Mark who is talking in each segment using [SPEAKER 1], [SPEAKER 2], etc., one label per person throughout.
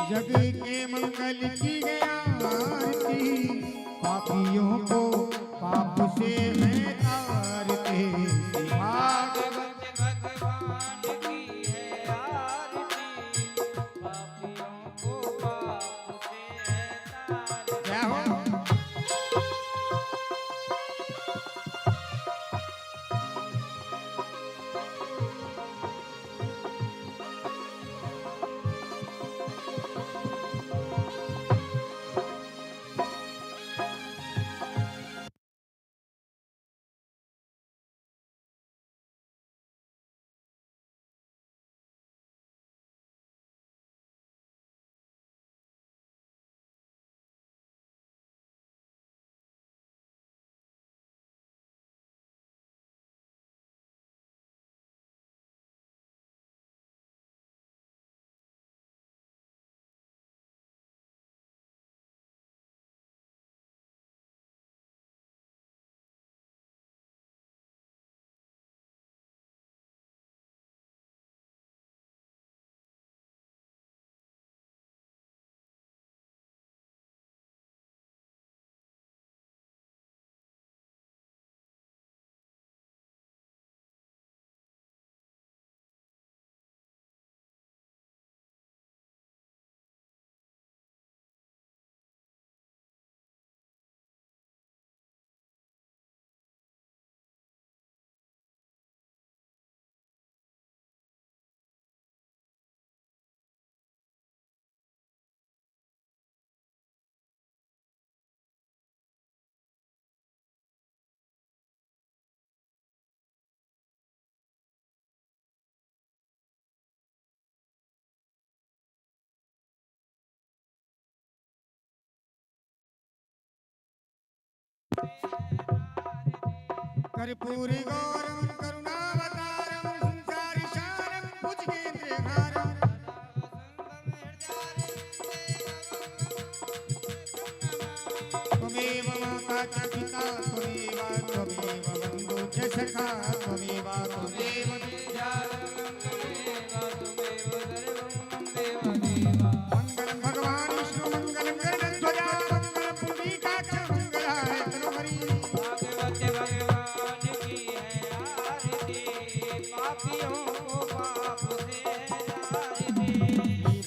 [SPEAKER 1] जग के मंगल की गया आरती, पापियों को पाप से है तारते।
[SPEAKER 2] भागवत भगवान की है आरती, पापियों को पाप से है तारती।
[SPEAKER 1] क्या हो कर्पूरी गौरम करुणावतारम संसारी सारम भुजगेंद्रहारम त्वमेव माता च पिता त्वमेव त्वमेव बन्धु च सखा त्वमेव त्वमेव मंगलम भगवान विष्णु मंगलम गरुड़ध्वजा मंगलम पुंडरीकाक्ष मंगलाय तनोहरि।
[SPEAKER 2] भागवत भगवान की है आरती, पापियों को पाप से है तारती।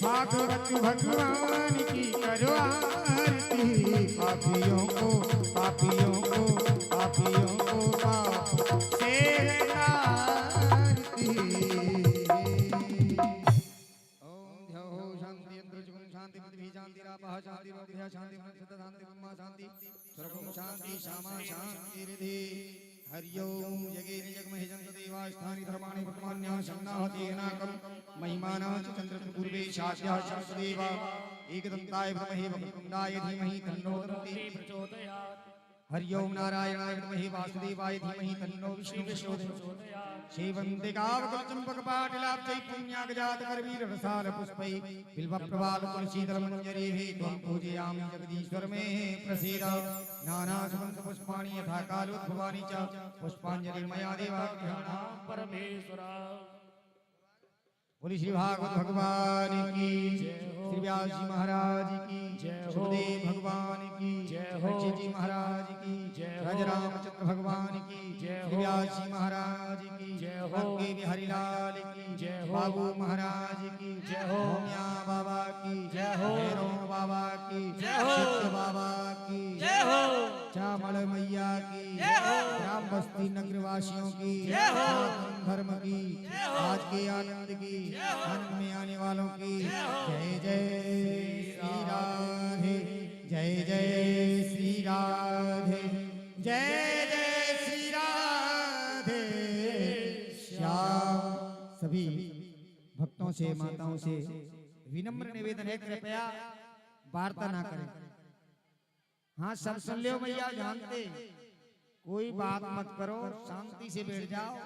[SPEAKER 1] भागवत भगवान की करो आरती, पापियों को पापियों को पापियों को पाप से तारती। ओम ध्यो शांति इंद्रजुगुं शांति पृथ्वी शांति रापः शांति रोगभयः शांति वनस्पतयः शांति ब्रह्मा शांति सर्वं शांति श्यामा शांति रिधि। हरि ओम जगेन जगमहेजं तदेवास्थानि धर्माणि वर्तमान्याः शन्नाहतेनाकं महिमानः च चन्द्रस्य पूर्वे शाद्याः शास्त्रदेवा एकदन्ताय विद्महे वक्रतुण्डाय धीमहि तन्नो दन्ति प्रचोदयात्। हरि ओम नारायणाय विद्महे वासुदेवाय धीमहि तन्नो विष्णुः प्रचोदयात्। सेवन्तिकावकुलचम्पकपाटलाब्जै पुण्यागजातकरवीररसालपुष्पैः बिल्वप्रवालतुलसीदलमञ्जरीः त्वं पूजयामि जगदीश्वर मे प्रसीद। नानासुगन्धपुष्पाणि यथा कालोद्भवानि च पुष्पाञ्जलिर्मया देवा गृहाणां परमेश्वर। बोली श्री भागवत भगवान की जय हो, श्री व्यास जी महाराज की जय हो, सुखदेव भगवान की जय हो, परीक्षित जी महाराज की जय हो, रामचंद्र भगवान की जय हो, व्यास जी महाराज की जय हो, के बिहारीलाल की जय हो, बाबू महाराज की जय हो, होमिया बाबा की जय हो, भैरव बाबा की जय हो, सत्य बाबा की जय हो, चामड़ मैया की जय हो, ग्राम बस्ती नगरवासियों की जय हो, धर्म की आज के आनंद की आनंद में आने वालों की जय जय श्री राधे जय जय श्री राधे जय जय श्री राधे श्याम। सभी भक्तों से माताओं से विनम्र निवेदन है, कृपया वार्ता ना करें। हाँ सब सुन लो भैया, जानते कोई बात मत करो, शांति से बैठ जाओ,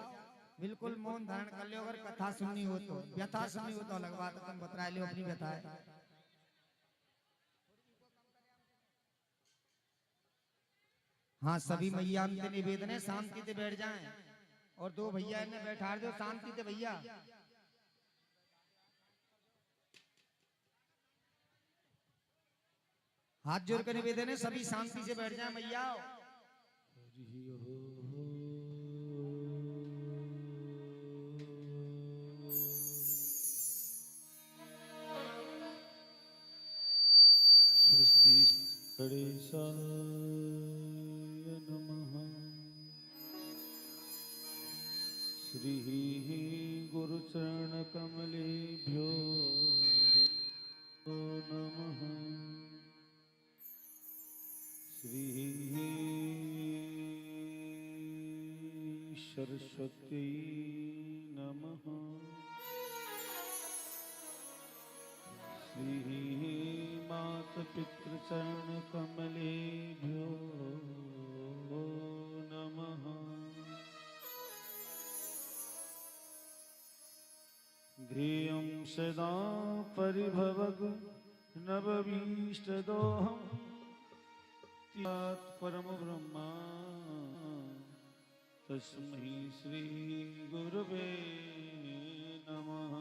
[SPEAKER 1] बिल्कुल मौन धारण कर लो। अगर कथा सुननी हो तो, व्यथा सुननी हो तो अलग बात, तुम बतरा लो अपनी व्यथा है। हाँ सभी मैया से निवेदन है, शांति से बैठ जाएं। और दो भैया इन्हें बैठा दो शांति से भैया। हाथ जोड़ कर निवेदन है, सभी शांति से बैठ जाए मैया।
[SPEAKER 3] स्वस्ति गणेशाय नमः। श्री गुरुचरणकमलेभ्यो नमः। श्री सरस्वती नमः। श्री मातपितृचरणकमलेभ्यो नमः। ध्येयं सदा परिभवग नववीष्टदोहं त्यात् परम ब्रह्मा तस्मै श्री गुरवे नमः।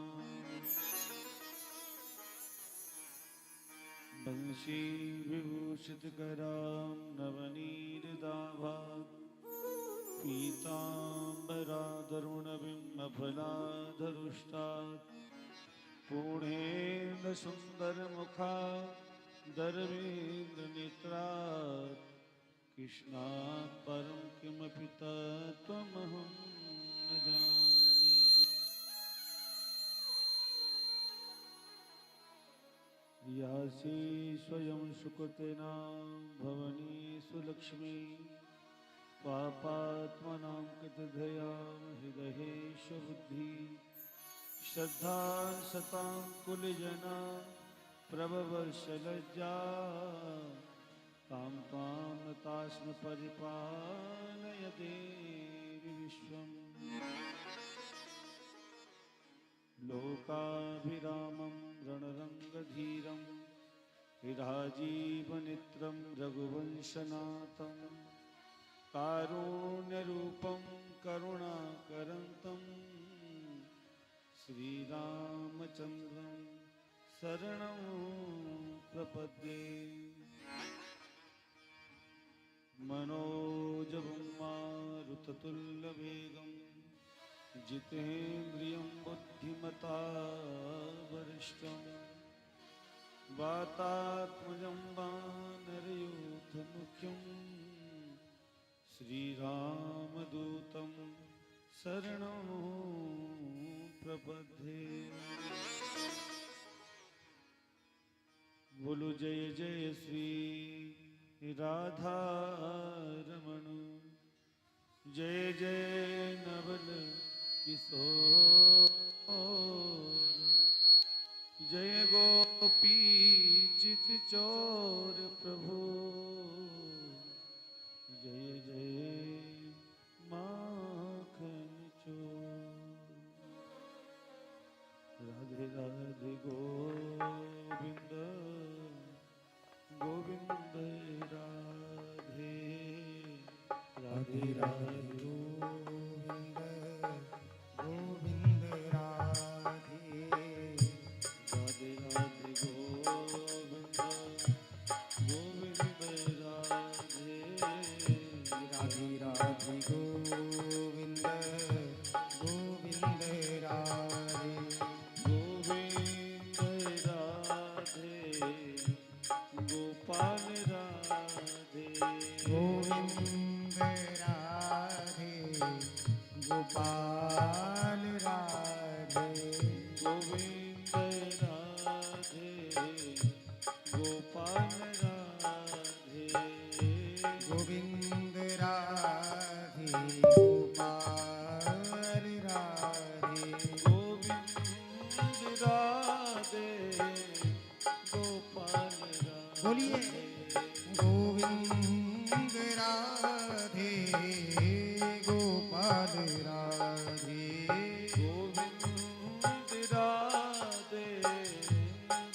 [SPEAKER 3] वंशी विभूषितकरां नवनीरदाभात् पीताम्बरादरुणबिम्बफलाधरुष्टात् पूर्णेन सुन्दरमुखात् दर्वेन्द्रनेत्रात् कृष्णात् परं किमपि तत्त्वमहं न जाने। यासि स्वयं सुकृतेनां भवनी सुलक्ष्मी पापात्मनां कृतधयां हृदयेश बुद्धि श्रद्धा सतां कुलजना प्रभवशलज्जा तां त्वां नतास्म परिपालय देवि विश्वम्। लोकाभिरामं रणरङ्गधीरं राजीवनेत्रं रघुवंशनाथं कारुण्यरूपं करुणाकरन्तं श्रीरामचन्द्रं शरणं प्रपद्ये। मनोजवं मारुततुल्यवेगं जितेन्द्रियं बुद्धिमता वरिष्ठं वातात्मजं वानरयूथमुख्यं श्रीरामदूतं शरणं प्रपद्ये। बोलो जय जय श्री राधारमण जय जय नवल किशोर जय गोपी चित चोर प्रभु जय जय माखन चोर। राधे राधे गोविंद गोविंद राधे राधे राधे
[SPEAKER 1] गोविंद गोविंद राधे
[SPEAKER 3] राधे राधे गोविंद गोविंद राधे
[SPEAKER 1] राधे राधे गोविंद गोविंद राधे
[SPEAKER 3] गोविंद राधे गोपाल राधे
[SPEAKER 1] गोविंद राधे गोपाल राधे
[SPEAKER 3] गोविंद राधे गोपाल राधे
[SPEAKER 1] गोविंद राधे गोपाल राधे
[SPEAKER 3] गोविंद राधे गोपाल राधे।
[SPEAKER 1] बोलिए गोविंद राधे गोपाल राधे
[SPEAKER 3] गोविंद राधे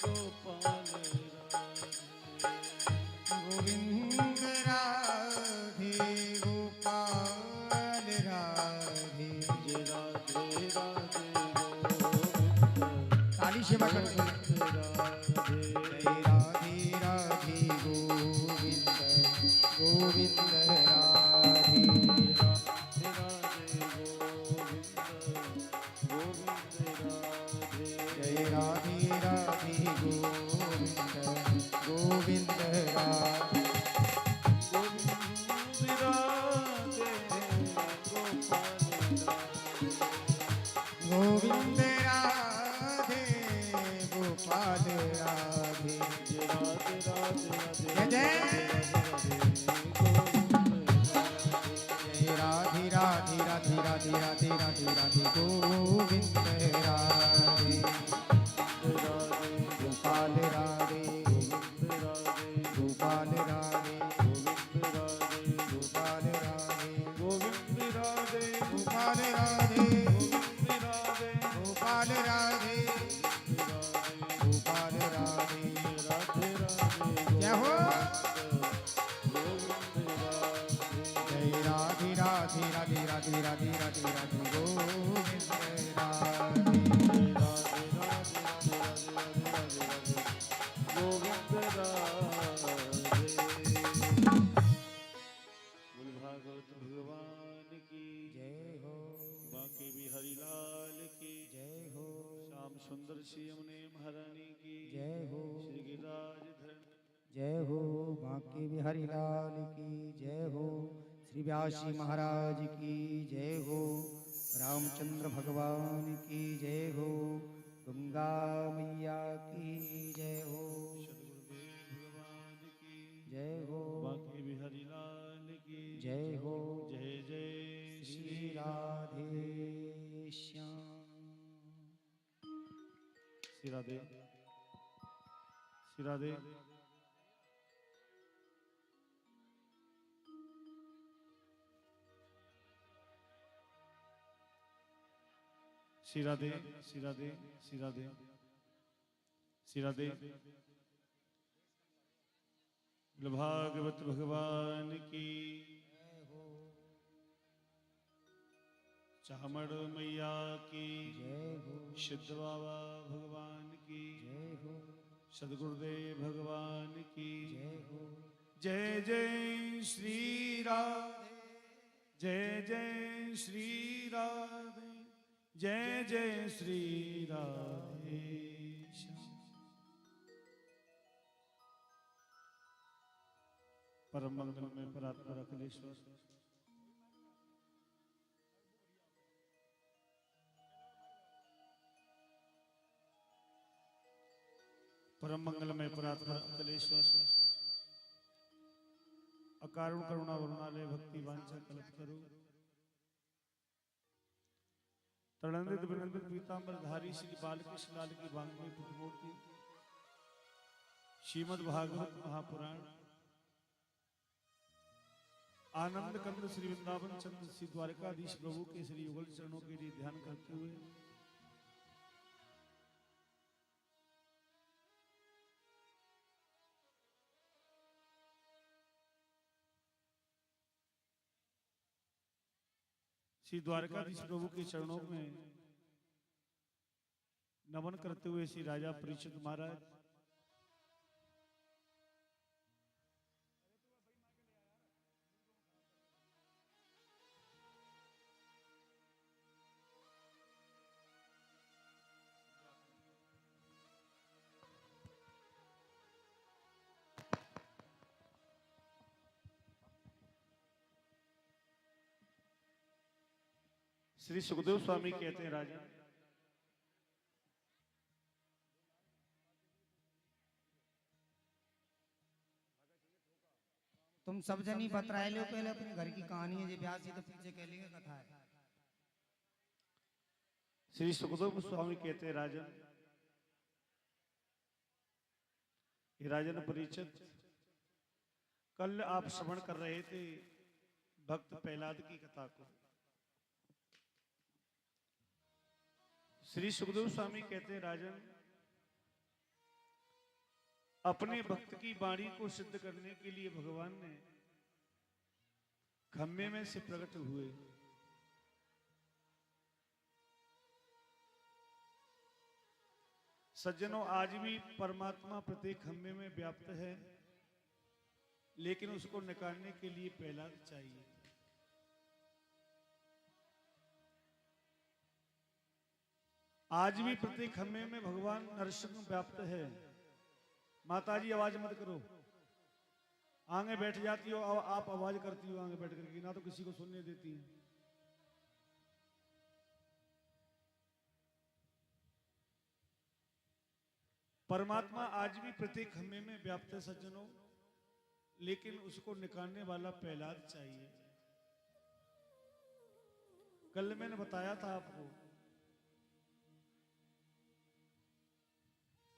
[SPEAKER 3] गोपाल राधे
[SPEAKER 1] गोविंद राधे गोपाल राधे।
[SPEAKER 3] जय राधे राधे गोविंद
[SPEAKER 1] ताली सेवा करो। जय राधे राधे गोविंद गोविंद राधे जय राधे राधे गोविंद गोविंद राधे गोविंद राधे गोपाल राधे जय जय राधे राधे राधे राधे राधे राधे राधे गोविंद राधे गोपाल राधे गोपाल राधे गोपाल राधे गोविंद राधे गोपाल राधे गोपाल राधे गोपाल राधे जय हो जय राधे राधे राधे राधे राधे राधे राधे गोविंद राधे
[SPEAKER 3] भागवत भगवान की
[SPEAKER 1] जय हो
[SPEAKER 3] बांके बिहारी लाल की
[SPEAKER 1] जय हो
[SPEAKER 3] श्याम सुंदर श्री यमुने महारानी की
[SPEAKER 1] जय हो
[SPEAKER 3] श्री गिरिराज धरण
[SPEAKER 1] जय हो बांके बिहारी लाल की जय हो श्री व्यास जी महाराज की जय हो रामचंद्र भगवान की जय हो गंगा मैया की जय हो
[SPEAKER 3] सदगुरुदेव भगवान की
[SPEAKER 1] जय हो
[SPEAKER 3] बांके बिहारी लाल की
[SPEAKER 1] जय हो
[SPEAKER 3] जय जय
[SPEAKER 1] श्री राधे श्याम
[SPEAKER 3] श्री राधे श्री राधे श्री राधे श्री राधे श्री राधे श्री राधे भागवत भगवान की चामड़ मैया की
[SPEAKER 1] जय हो
[SPEAKER 3] सिद्ध बाबा भगवान की
[SPEAKER 1] जय हो
[SPEAKER 3] सदगुरुदेव भगवान की
[SPEAKER 1] जय हो
[SPEAKER 3] जय जय श्री राधे जय जय श्री राधे जय जय श्री राधे परम मंगल में परात्पर अखिलेश्वर परम मंगल में परात्पर अखिलेश्वर अकारुण करुणा वरुणालय भक्ति वांछा कल्प करो तड़ंदित विनंदित पीतांबर धारी श्री बालकृष्ण लाल की वांग्मय मूर्ति श्रीमद् भागवत महापुराण आनंद कंद श्री वृंदावन चंद्र श्री द्वारकाधीश प्रभु के श्री युगल चरणों के लिए ध्यान करते हुए श्री द्वारकाधीश प्रभु के चरणों में नमन करते हुए श्री राजा परीक्षित महाराज श्री सुखदेव स्वामी कहते हैं राजा
[SPEAKER 1] तुम सब जनी बतराए लो पहले अपने घर की कहानी है, जो ब्यास जी तो पीछे कह लेंगे कथा है।
[SPEAKER 3] श्री सुखदेव स्वामी कहते हैं राजन ये राजन परीक्षित कल आप श्रवण कर रहे थे भक्त प्रहलाद की कथा को। श्री सुखदेव स्वामी कहते हैं राजन अपने भक्त की वाणी को सिद्ध करने के लिए भगवान ने खम्भे में से प्रकट हुए। सज्जनों, आज भी परमात्मा प्रत्येक खम्भे में व्याप्त है, लेकिन उसको निकालने के लिए प्रहलाद चाहिए। आज भी प्रत्येक खम्भे में भगवान नरसिंह व्याप्त है। माताजी आवाज मत करो, आगे बैठ जाती हो, आप आवाज करती हो आगे बैठ करके, ना तो किसी को सुनने देती है। परमात्मा आज भी प्रत्येक खम्भे में व्याप्त है सज्जनों, लेकिन उसको निकालने वाला प्रहलाद चाहिए। कल मैंने बताया था आपको,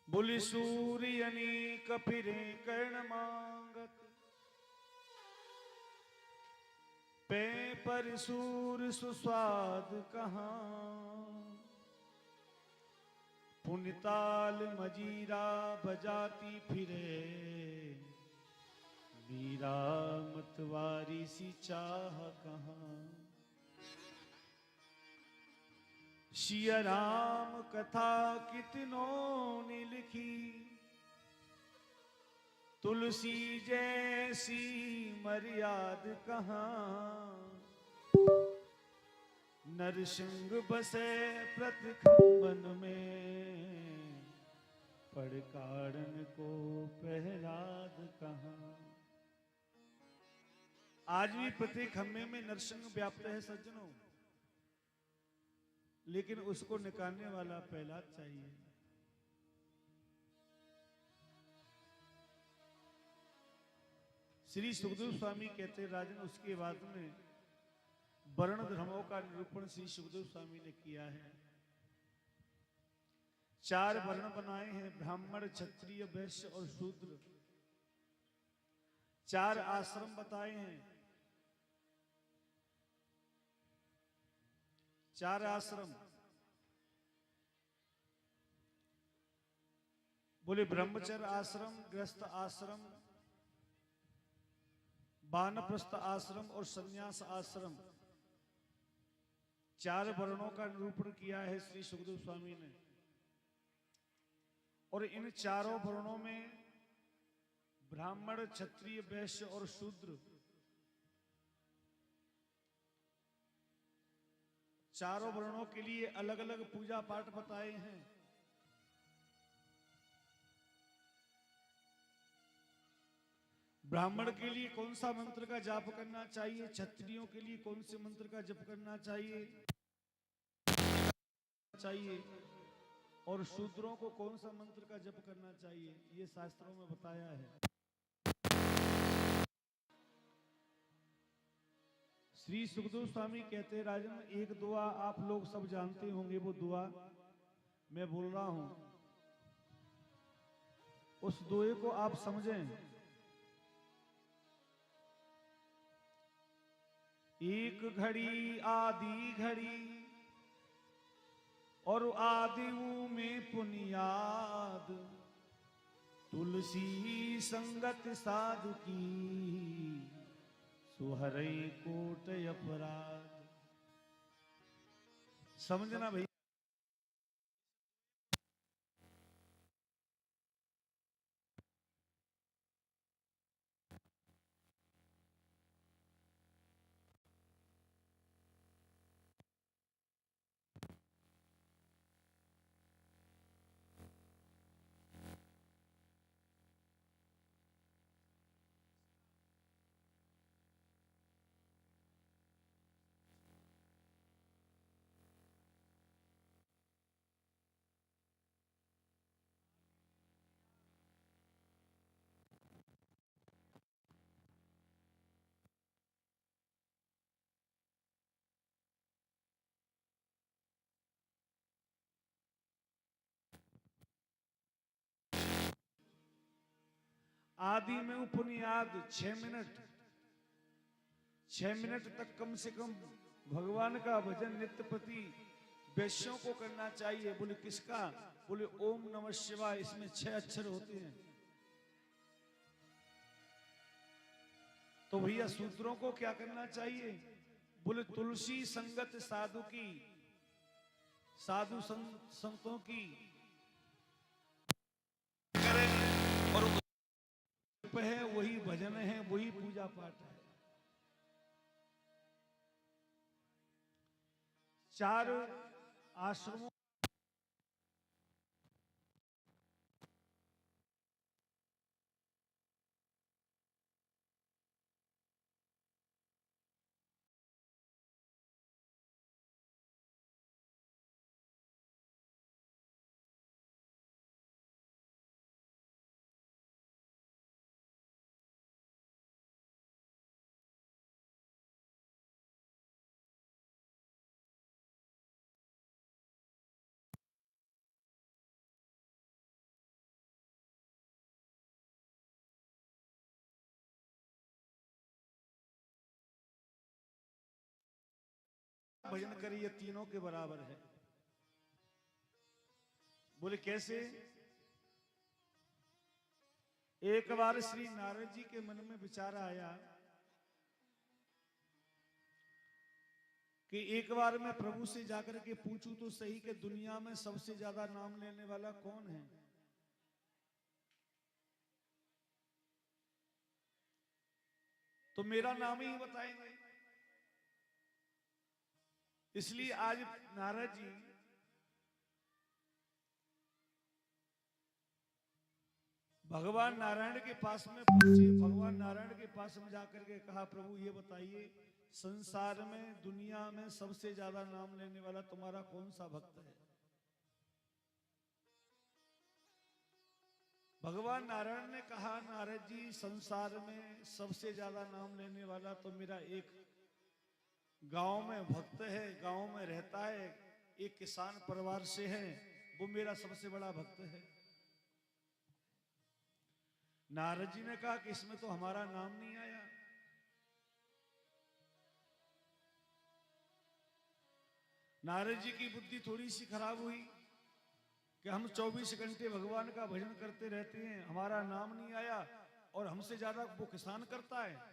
[SPEAKER 3] बोली सूर्य अनेक फिरे कर्ण मांगत, पे पर सूर सुस्वाद कहां, पुनिताल मजीरा बजाती फिरे, मीरा मतवारी सी चाह कहां। सिया राम कथा कितनों ने लिखी, तुलसी जैसी मर्याद कहां, नरसिंह बसे प्रतिखंबन में, पड़काड़न को प्रहलाद कहां। आज भी प्रत्येक खम्भे में नरसिंह व्याप्त है सज्जनों, लेकिन उसको निकालने वाला प्रहलाद चाहिए। श्री सुखदेव स्वामी कहते राजन, उसके बाद में वर्ण धर्मों का निरूपण श्री सुखदेव स्वामी ने किया है। 4 वर्ण बनाए हैं, ब्राह्मण, क्षत्रिय, वैश्य और शूद्र। 4 आश्रम बताए हैं। 4 आश्रम बोले, ब्रह्मचर्य आश्रम, गृहस्थ आश्रम, वानप्रस्थ आश्रम और संन्यास आश्रम। 4 वर्णों का निरूपण किया है श्री सुखदेव स्वामी ने। और इन 4 वर्णों में ब्राह्मण, क्षत्रिय, वैश्य और शूद्र, 4 वर्णों के लिए अलग अलग पूजा पाठ बताए हैं। ब्राह्मण के लिए कौन सा मंत्र का जाप करना चाहिए, क्षत्रियों के लिए कौन से मंत्र का जप करना चाहिए और शूद्रों को कौन सा मंत्र का जप करना चाहिए, ये शास्त्रों में बताया है। श्री सुखदेव स्वामी कहते हैं राजन, एक दुआ आप लोग सब जानते होंगे, वो दुआ मैं बोल रहा हूं, उस दुए को आप समझें। एक घड़ी आदि घड़ी और आदिऊ में पुनियाद, तुलसी संगत साधु की, सुहरई कोट अपराध। समझना भाई, आदि में उपनियाद 6 मिनट तक कम से कम भगवान का भजन नित्य प्रति वैश्यों को करना चाहिए। बोले किसका? बोले ओम नमः शिवाय, इसमें 6 अक्षर होते हैं। तो भैया शूद्रों को क्या करना चाहिए? बोले तुलसी संगत साधु की, साधु संतों की, है, वही भजन है, वही पूजा पाठ है। चार आश्रमों भजन करे, ये तीनों के बराबर है। बोले कैसे? एक बार श्री नारद जी के मन में विचार आया कि एक बार मैं प्रभु से जाकर के पूछूं तो सही कि दुनिया में सबसे ज्यादा नाम लेने वाला कौन है। तो मेरा नाम ही बताएंगे। इसलिए आज नारद जी भगवान नारायण के पास में पहुंचे। भगवान नारायण के पास में जाकर के कहा, प्रभु ये बताइए, संसार में दुनिया में सबसे ज्यादा नाम लेने वाला तुम्हारा कौन सा भक्त है। भगवान नारायण ने कहा, नारद जी संसार में सबसे ज्यादा नाम लेने वाला तो मेरा एक गांव में भक्त है, गांव में रहता है, एक किसान परिवार से है, वो मेरा सबसे बड़ा भक्त है। नारद जी ने कहा कि इसमें तो हमारा नाम नहीं आया। नारद जी की बुद्धि थोड़ी सी खराब हुई कि हम 24 घंटे भगवान का भजन करते रहते हैं, हमारा नाम नहीं आया और हमसे ज्यादा वो किसान करता है।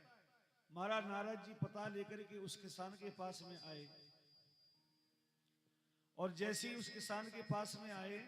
[SPEAKER 3] महाराज नारद जी पता लेकर के उस किसान के पास में आए और जैसे ही उस किसान के पास में आए,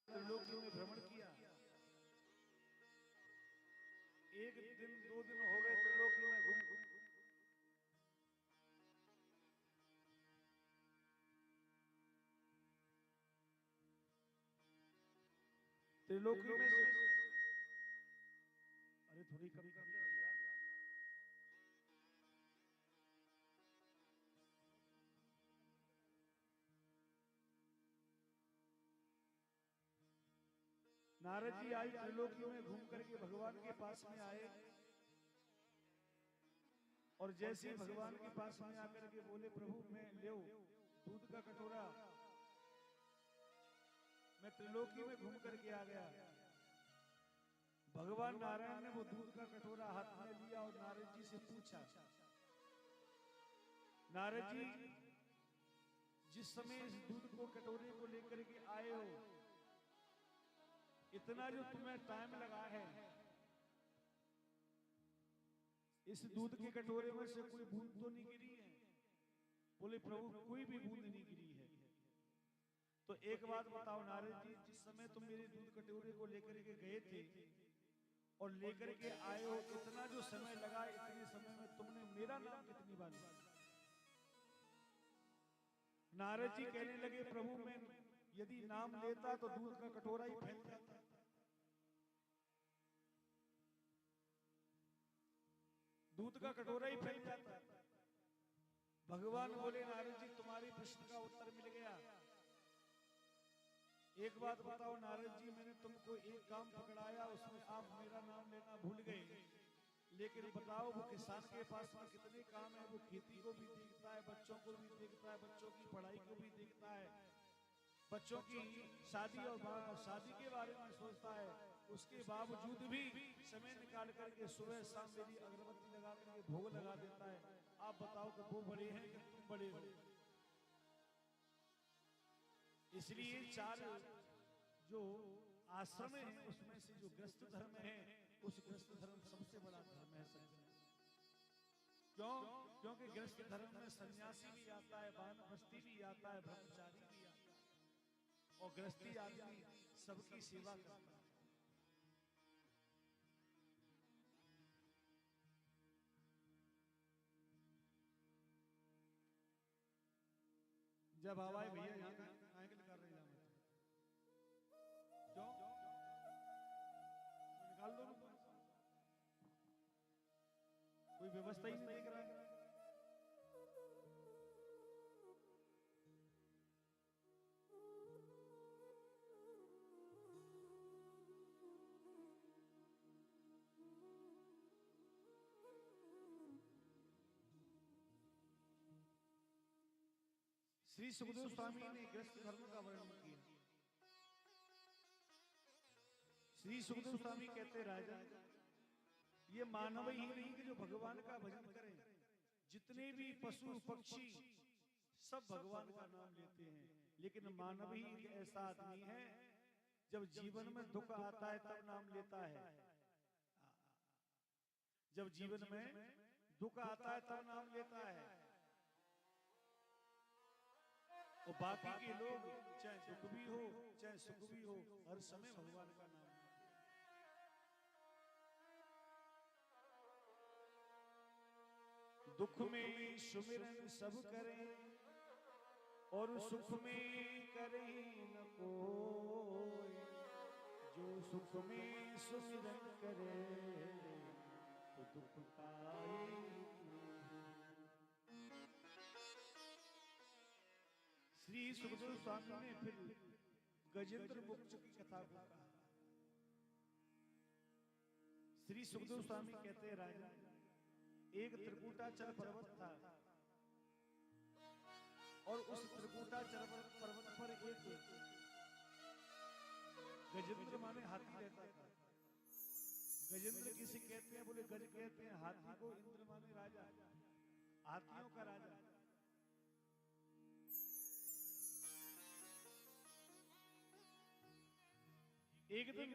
[SPEAKER 3] त्रिलोकी में भ्रमण किया। एक दिन 2 दिन हो गए त्रिलोकी में घूम घूम। त्रिलोकी में से अरे थोड़ी कम कर दे भैया। नारद जी आई त्रिलोकी में घूम करके भगवान के पास में आए और जैसे ही भगवान के पास में आकर के बोले, प्रभु मैं ले दूध का कटोरा। मैं त्रिलोकी में घूम करके आ गया। भगवान नारायण ने वो दूध का कटोरा हाथ में लिया और नारद जी से पूछा, नारद जी जिस समय इस दूध को कटोरे को लेकर के आए हो, इतना जो तुम्हें टाइम लगा है, इस दूध के कटोरे में से कोई बूंद तो नहीं गिरी है? बोले प्रभु कोई भी बूंद नहीं गिरी है। तो एक बात बताओ नारद जी, जिस समय तुम मेरे दूध कटोरे को लेकर के गए थे और लेकर के आए हो, इतना जो समय लगा, इतने समय में तुमने मेरा नाम कितनी बार लिया? नारद जी कहने लगे प्रभु मैं यदि नाम लेता तो दूध का कटोरा ही फैल जाता। दूध का कटोरा ही फैल जाता। भगवान बोले नारद जी तुम्हारे प्रश्न का उत्तर मिल गया। एक बात बताओ नारद जी, मैंने तुमको एक काम पकड़ाया, उसमें आप मेरा नाम लेना भूल गए। लेकिन बताओ वो किसान के पास में कितने काम है, वो खेती को भी देखता है, बच्चों को भी देखता है, बच्चों की पढ़ाई को भी देखता है, बच्चों की शादी और शादी के बारे में सोचता है। उसके बावजूद भी समय निकाल करके सुबह शाम मेरी अगरबत्ती लगा करके भोग लगा देता है। आप बताओ कि वो बड़े हैं कि तुम बड़े हो? इसलिए चार जो आश्रम है उसमें से जो ग्रस्त धर्म है, उस ग्रस्त धर्म सबसे बड़ा धर्म है सज्जन। क्यों? क्योंकि ग्रस्त धर्म में सन्यासी भी आता है, वानप्रस्थी भी आता है, ब्रह्मचारी भी आता है, और गृहस्थी आदमी सबकी सेवा करता है। जब हवाई भैया यहाँ आंकल कर रहे हैं, क्यों निकाल दो ना, कोई व्यवस्था ही नहीं देख रहा है। श्री सुखदेव स्वामी ने ग्रस्त धर्म का वर्णन किया। श्री सुखदेव स्वामी कहते राजा, ये मानव ही नहीं कि जो भगवान का भजन करें, जितने भी पशु पक्षी सब भगवान का नाम लेते हैं, लेकिन मानव ही एक ऐसा आदमी है जब जीवन में दुख आता है तब नाम लेता है। जब जीवन में दुख आता है तब नाम लेता है। और बाकी के लोग चाहे दुख भी हो चाहे सुख भी हो, हर समय भगवान का नाम लेते हैं। दुख में सुमिरन सब करें और सुख में करें न कोई, जो सुख में सुमिरन करे तो दुख पाए। श्री सुखदेव स्वामी ने फिर गजेंद्र मोक्ष की कथा को कहा। श्री सुखदेव स्वामी कहते हैं राजा, एक त्रिकूटाचल पर्वत था और उस त्रिकूटाचल पर्वत पर एक गजेंद्र माने हाथी रहता था। गजेंद्र किसे कहते हैं? बोले गज कहते हैं हाथी को, इंद्र माने राजा, हाथियों का राजा। एक दिन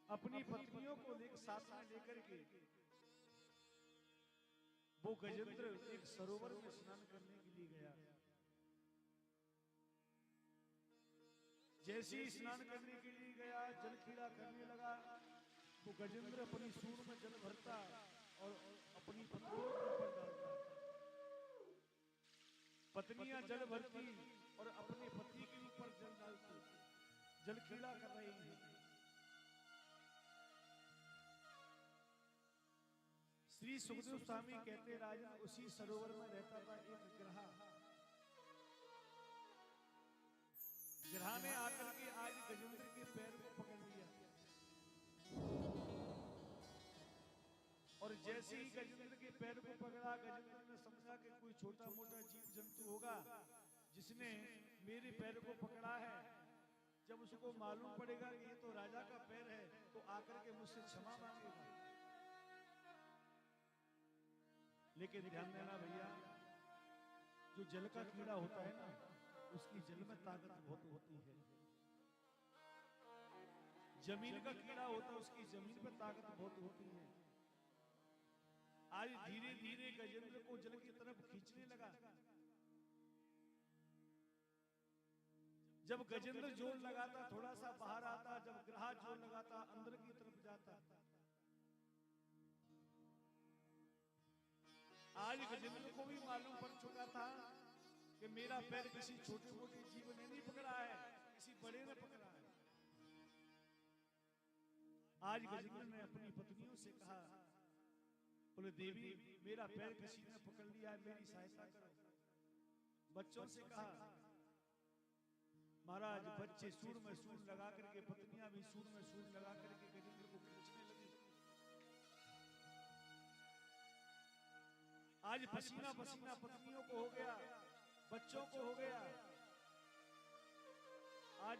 [SPEAKER 3] अपनी पत्नियों को साथ में लेकर के वो गजेंद्र एक सरोवर में स्नान करने के लिए गया। जैसे ही स्नान करने के लिए गया, जल क्रीड़ा करने लगा, वो गजेंद्र अपनी सूंड में जल भरता और अपनी पत्नियों के ऊपर डालता। पत्नियां जल भरती और अपने पति के ऊपर जल डालती, जल क्रीड़ा कर रही हैं। श्री सुखदेव स्वामी कहते राजा, उसी सरोवर में रहता था एक ग्रह। ग्रह ने आकर के आज गजेंद्र के पैर को पकड़ लिया और जैसे ही गजेंद्र के पैर को पकड़ा, गजेंद्र ने समझा कि कोई छोटा मोटा जीव जंतु होगा जिसने मेरे पैर को पकड़ा है। जब उसको मालूम पड़ेगा कि ये तो राजा का पैर है तो आकर के मुझसे क्षमा मांगेगा। लेकिन ध्यान देना भैया, जो जल का कीड़ा होता है ना, उसकी जल में ताकत बहुत होती है। जमीन का कीड़ा होता है, उसकी जमीन पे ताकत बहुत होती है। आज धीरे धीरे गजेंद्र को जल की तरफ खींचने लगा। जब गजेंद्र जोर लगाता थोड़ा सा बाहर आता, जब ग्राह जोर लगाता अंदर की तरफ जाता। आज गजेंद्र को भी मालूम पड़ चुका था कि मेरा पैर किसी छोटे मोटे जीव ने नहीं पकड़ा है, किसी बड़े ने पकड़ा है। आज गजेंद्र ने अपनी पत्नियों से कहा, बोले देवी मेरा पैर किसी ने पकड़ लिया है, मेरी सहायता करो। बच्चों से कहा, महाराज बच्चे सूर में सूर लगा करके, पत्नियां भी सूर में सूर लगा करके गजेंद्र को खींचने लगी। आज पसीना पसीना पत्नियों को हो गया, बच्चों को हो गया। आज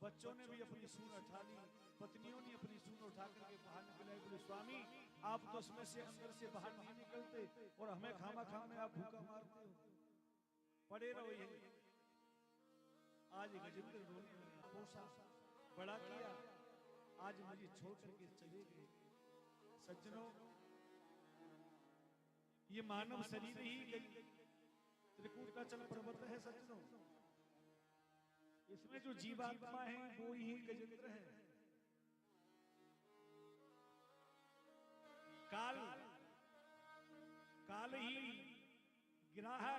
[SPEAKER 3] बच्चों ने भी अपनी सूर उठा ली, पत्नियों ने अपनी सूर उठा करके बाहर निकले। बोले स्वामी आप तो उसमें से अंदर से बाहर नहीं निकलते और हमें खामा खाम में आप भूखा मारते हो, पड़े रहो यही। आज गजेंद्र रोने लगा, पोसा बड़ा किया, आज मुझे छोड़ करके चले गए। सज्जनों, ये मानव शरीर ही त्रिकूट का चल पर्वत है। सज्जनों, इसमें जो जीवात्मा है वो ही गजेंद्र है। काल ही गिरा है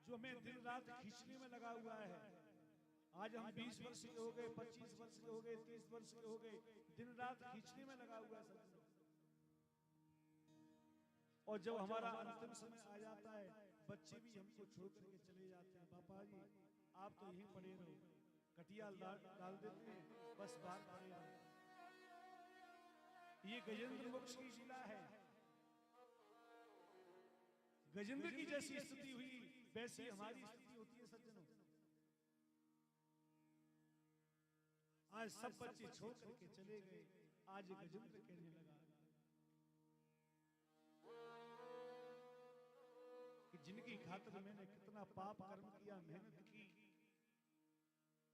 [SPEAKER 3] जो हमें दिन रात खींचने में लगा हुआ है। आज हम 20 वर्ष के हो गए, 25 वर्ष के हो गए, 30 वर्ष के हो गए, दिन रात खींचने में लगा हुआ है। और जब हमारा अंतिम समय आ जाता है, बच्चे भी हमको छोड़ करके चले जाते हैं। पापा जी आप तो यहीं पड़े रहो, कटिया डाल देते हैं, बस बाहर पड़े रहो। ये गजेंद्र मोक्ष की लीला है। गजेंद्र की जैसी स्थिति हुई वैसी हमारी स्थिति होती है। सज्जनों, आज सब बच्चे छोड़ करके चले गए। आज गजेंद्र कहने लगा कि जिनकी खातिर मैंने कितना पाप कर्म किया, मेहनत की,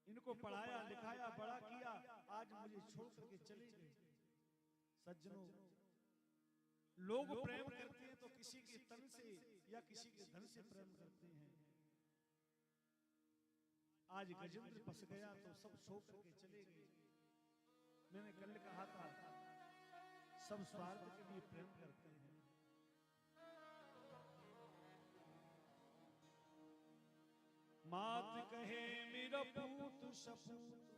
[SPEAKER 3] इनको पढ़ाया लिखाया बड़ा किया, आज मुझे छोड़ करके चले गए। सज्जनों, लोग प्रेम करते हैं तो किसी के तन से या किसी के धन से प्रेम करते हैं। आज गजेंद्र फंस गया तो सब छोड़ करके चले गए। मैंने कल कहा था सब स्वार्थ के लिए प्रेम करते हैं। मात कहे मेरा पूत सपूत,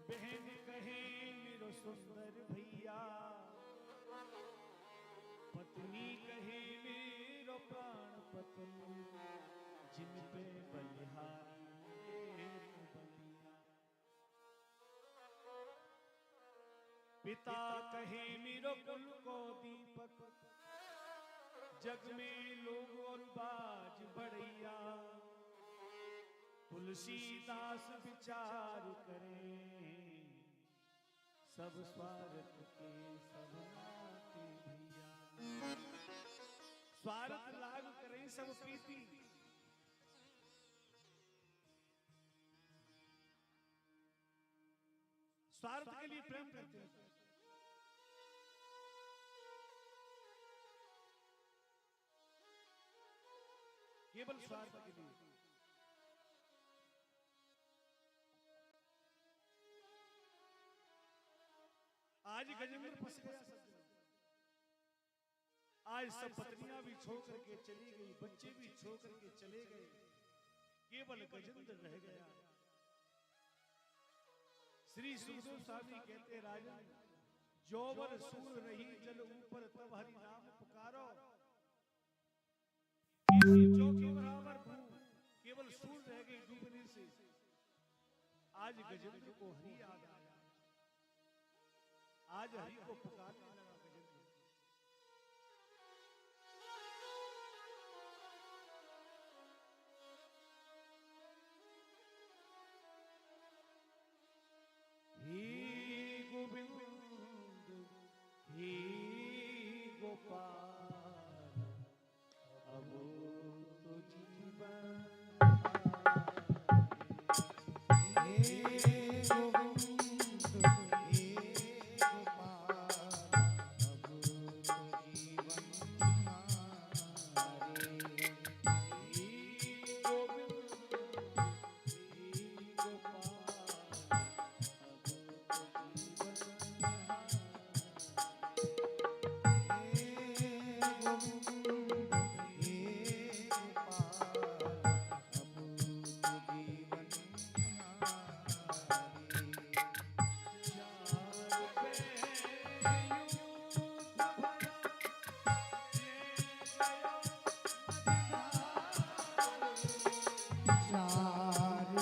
[SPEAKER 3] बहन कहे मेरो सुंदर भैया, पत्नी कहे मेरो प्राण पत्नी, जिन पे बलिहारी बलिया। पिता कहे मेरो कुल को दीपक, जग में लोग और बाज बढ़ैया, तुलसीदास विचार करें, सब स्वार्थ के सब नाते भैया। स्वार्थ लाग करें सब प्रीति, स्वार्थ के लिए प्रेम करते हैं। केवल स्वार्थ के लिए। आज गजेंद्र फंस गया। आज सब पत्नियां भी छोड़ करके चली गई, बच्चे भी छोड़ करके चले गए, केवल गजेंद्र रह गया। श्री सुखदेव स्वामी कहते, राजन जोवर सूर रही जल ऊपर, तब हरि नाम पुकारो, जो के बराबर भू, केवल सूर रह गई डूबने से। आज गजेंद्र को हरि याद आया, आज हरि को पुकारने लगा गजेंद्र।
[SPEAKER 1] चार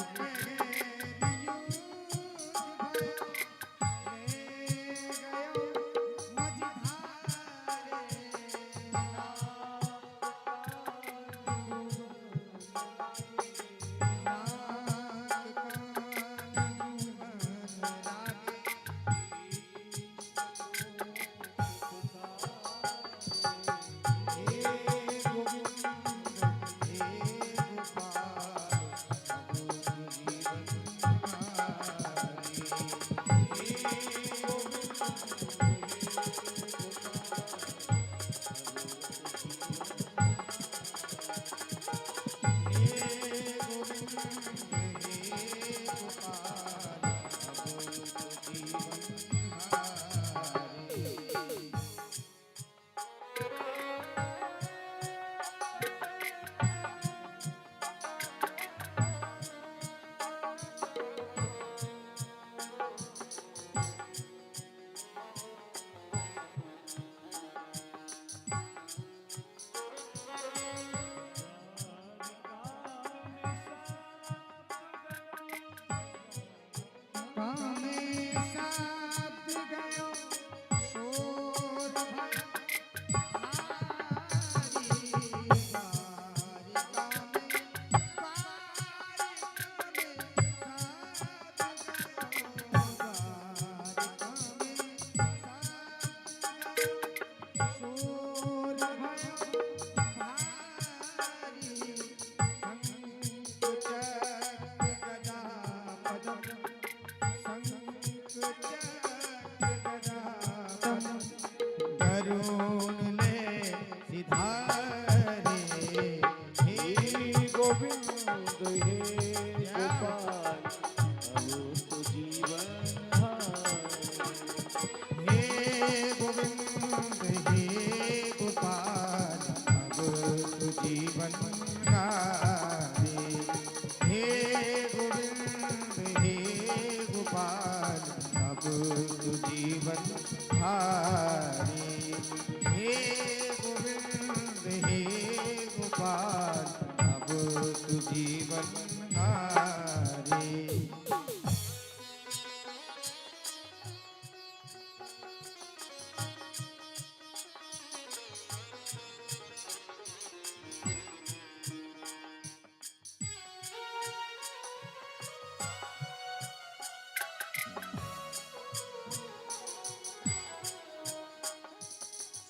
[SPEAKER 1] पहरियों ले गयो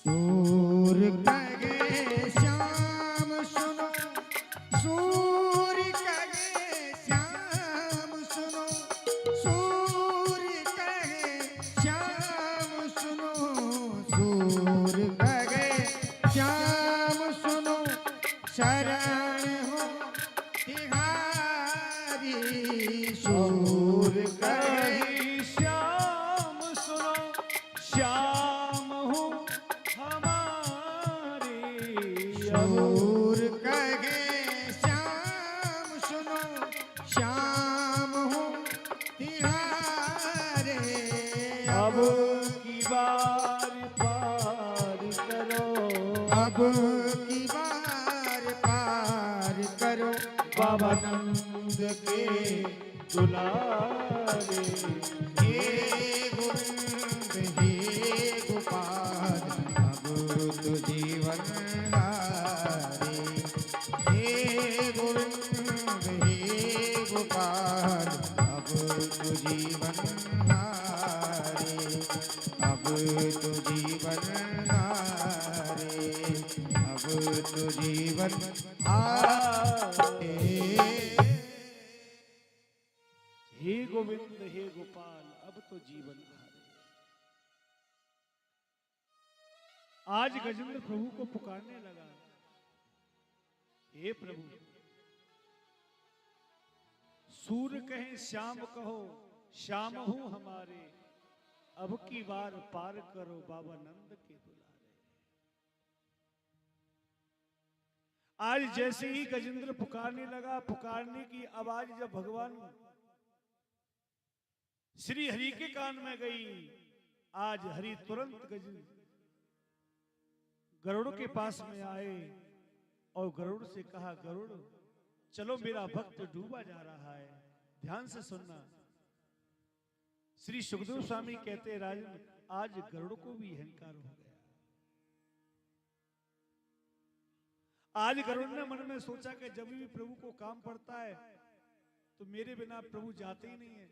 [SPEAKER 1] सूर कहे श्याम सुनो, सूर कहे श्याम सुनो, सूर कहे श्याम सुनो, सूर कहे श्याम सुनो, शरण हो तिहारी। सूर कहे
[SPEAKER 3] श्याम सुनो, श्याम हूँ हमारे।
[SPEAKER 1] सूर कहे श्याम सुनो, श्याम हूँ तिहारे।
[SPEAKER 3] अब की बार पार करो,
[SPEAKER 1] अब की बार पार करो,
[SPEAKER 3] बाबा नंद के दुलारे।
[SPEAKER 1] हे गोविंद हे गोपाल, अब तो जीवन हारे। हे गोविंद हे गोपाल, अब तो जीवन हारे, अब तो जीवन हारे, अब तो जीवन हारे।
[SPEAKER 3] हे गोविंद हे गोपाल, अब तो जीवन हारे। आज गजेंद्र प्रभु को पुकारने लगा, हे प्रभु, सूर कहे श्याम कहो, श्याम हूं हमारे। अब की बार पार करो, बाबा नंद के दुलारे। आज जैसे ही गजेंद्र पुकारने लगा, पुकारने की आवाज जब भगवान श्री हरि के कान में गई, आज हरि तुरंत गरुड़ के पास में आए और गरुड़ से कहा, गरुड़ चलो मेरा भक्त डूबा जा रहा है। ध्यान से सुनना। श्री सुखदेव स्वामी कहते हैं, राजन आज गरुड़ को भी अहंकार हो गया। आज गरुड़ ने मन में सोचा कि जब भी प्रभु को काम पड़ता है तो मेरे बिना प्रभु जाते ही नहीं है।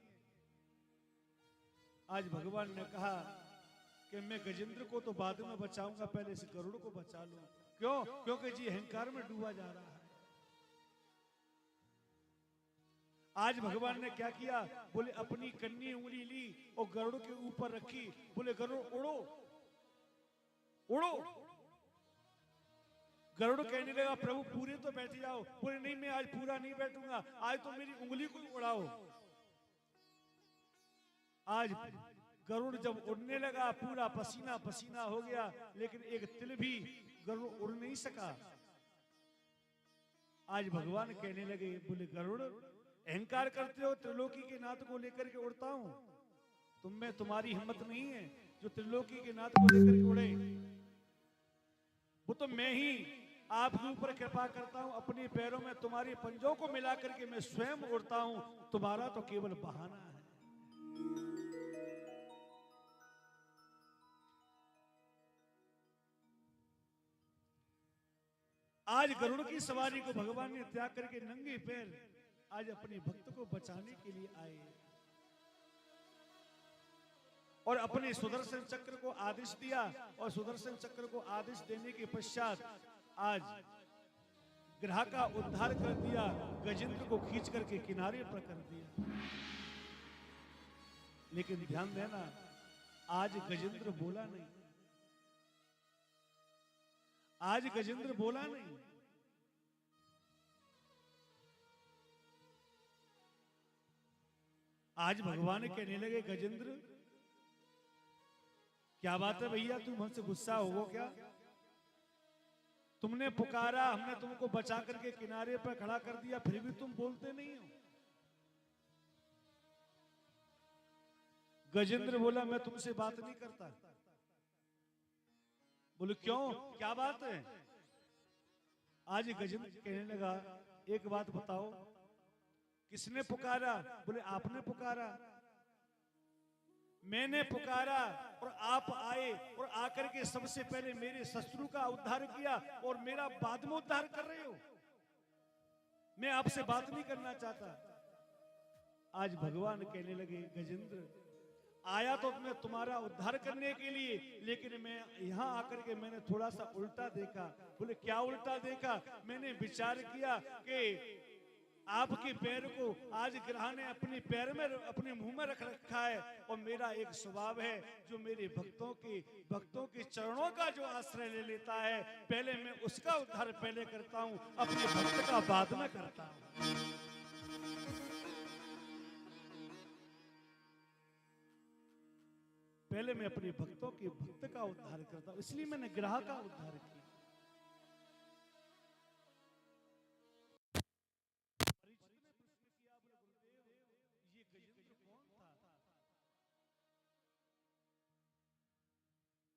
[SPEAKER 3] आज भगवान ने कहा कि मैं गजेंद्र को तो बाद में बचाऊंगा, पहले इस गरुड़ को बचा लूं। क्यों? क्योंकि जी अहंकार में डूबा जा रहा है। आज भगवान ने क्या किया? बोले अपनी कन्नी उंगली ली और गरुड़ के ऊपर रखी। बोले गरुड़ उड़ो उड़ो। गरुड़ कहने लगा प्रभु पूरे तो बैठ जाओ। बोले नहीं, मैं आज पूरा नहीं बैठूंगा, आज तो मेरी उंगली को उड़ाओ। आज गरुड़ जब उड़ने लगा पूरा पसीना पसीना हो गया, लेकिन एक तिल भी गरुड़ उड़ नहीं सका। आज भगवान कहने लगे, बोले गरुड़ अहंकार करते हो, त्रिलोकी के नाथ को लेकर के उड़ता हूं, तुम में तुम्हारी हिम्मत नहीं है जो त्रिलोकी के नाथ को लेकर के उड़े। वो तो मैं ही आपके ऊपर कृपा करता हूं, अपने पैरों में तुम्हारे पंजों को मिला करके मैं स्वयं उड़ता हूं, तुम्हारा तो केवल बहाना है। आज गरुड़ की सवारी को भगवान ने त्याग करके नंगे पैर आज अपने भक्त को बचाने के लिए आए और अपने सुदर्शन चक्र को आदेश दिया। और सुदर्शन चक्र को आदेश देने के पश्चात आज ग्रह का उद्धार कर दिया, गजेंद्र को खींच करके किनारे पर कर दिया। लेकिन ध्यान देना, आज गजेंद्र बोला नहीं। आज गजेंद्र बोला नहीं। आज भगवान कहने लगे, गजेंद्र क्या बात है भैया, तुम हमसे गुस्सा हो क्या? तुमने पुकारा, हमने तुमको बचा करके किनारे पर खड़ा कर दिया, फिर भी तुम बोलते नहीं हो। गजेंद्र बोला, मैं तुमसे बात नहीं करता। बोले क्यों, क्या बात है? आज गजेंद्र कहने लगा, एक बात बताओ, किसने पुकारा? बोले आपने पुकारा। मैंने पुकारा और आप आए और आकर के सबसे पहले मेरे शत्रु का उद्धार किया और मेरा बाद में उद्धार कर रहे हो। मैं आपसे बात नहीं करना चाहता। आज भगवान कहने लगे, गजेंद्र आया तो मैं तुम्हारा उद्धार करने के लिए, लेकिन मैं यहां आकर के मैंने थोड़ा सा उल्टा देखा। बोले क्या उल्टा देखा? मैंने विचार किया कि आपके पैर को आज ग्रह ने अपने पैर में अपने मुंह में रख रखा है और मेरा एक स्वभाव है जो मेरे भक्तों के चरणों का जो आश्रय ले लेता है, पहले मैं उसका उद्धार पहले करता हूं, अपने भक्त का बाद में करता हूं। पहले मैं अपने भक्तों के भक्त का उद्धार करता हूं, इसलिए मैंने ग्रह का उद्धार किया।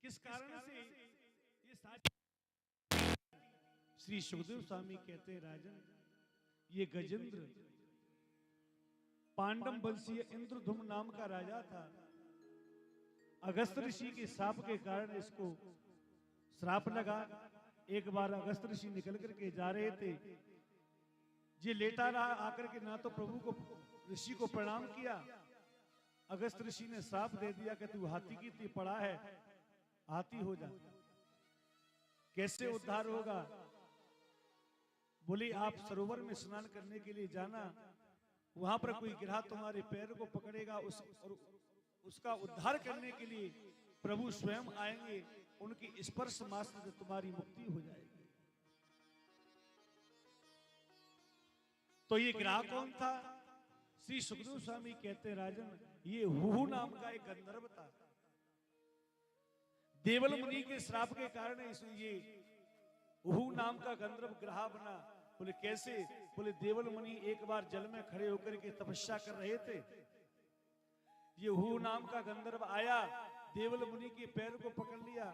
[SPEAKER 3] किस कारण से ये श्री सुखदेव स्वामी कहते हैं, राजन ये गजेंद्र पांडव वंशीय इंद्रधुम नाम का राजा था। अगस्त ऋषि के शाप के कारण इसको श्राप लगा। एक बार अगस्त ऋषि निकल करके जा रहे थे, ये लेटा रहा, आकर के ना तो प्रभु को ऋषि को प्रणाम किया। अगस्त ऋषि ने श्राप दे दिया कि तू हाथी की ती पड़ा है, हाथी हो जा। कैसे उद्धार होगा? बोले आप सरोवर में स्नान करने के लिए जाना, वहां पर कोई गिरह तुम्हारे पैर को पकड़ेगा, उसका उद्धार करने के लिए प्रभु स्वयं आएंगे, उनकी स्पर्श मात्र से तुम्हारी मुक्ति हो जाएगी। तो ये गिरह कौन था? श्री सुखदेव स्वामी कहते हैं, राजन ये हुहु नाम का एक गंधर्व था। देवल मुनि के श्राप के कारण ये हुहु नाम का गंधर्व ग्रह बना। बोले कैसे? बोले देवल मुनि एक बार जल में खड़े होकर के तपस्या कर रहे थे, ये हुहु नाम का गंधर्व आया, देवल मुनि के पैर को पकड़ लिया।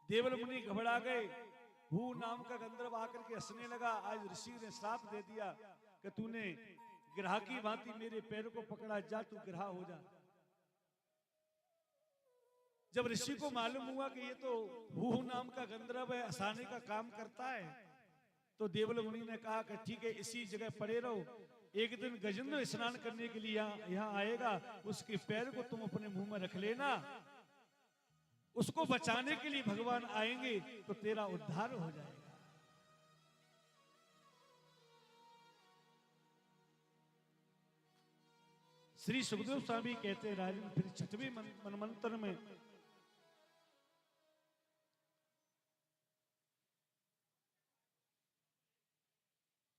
[SPEAKER 3] देवल मुनि घबरा गए हु नाम का गंधर्व आकर के हंसने लगा। आज ऋषि ने श्राप दे दिया कि तूने ग्राह की भांति मेरे पैर को पकड़ा, जा तू ग्राह हो जा। जब ऋषि को मालूम हुआ कि ये तो हु नाम का गंधर्व है, हंसाने का काम करता है, तो देवल मुनि ने कहा कि ठीक है, इसी जगह पड़े रहो। एक दिन गजेंद्र स्नान करने के लिए यहाँ आएगा, उसके पैर को तुम अपने मुंह में रख लेना। उसको बचाने के लिए भगवान आएंगे तो तेरा उद्धार हो जाएगा। श्री सुखदेव स्वामी कहते हैं राजन, फिर छठवें मनमंत्र में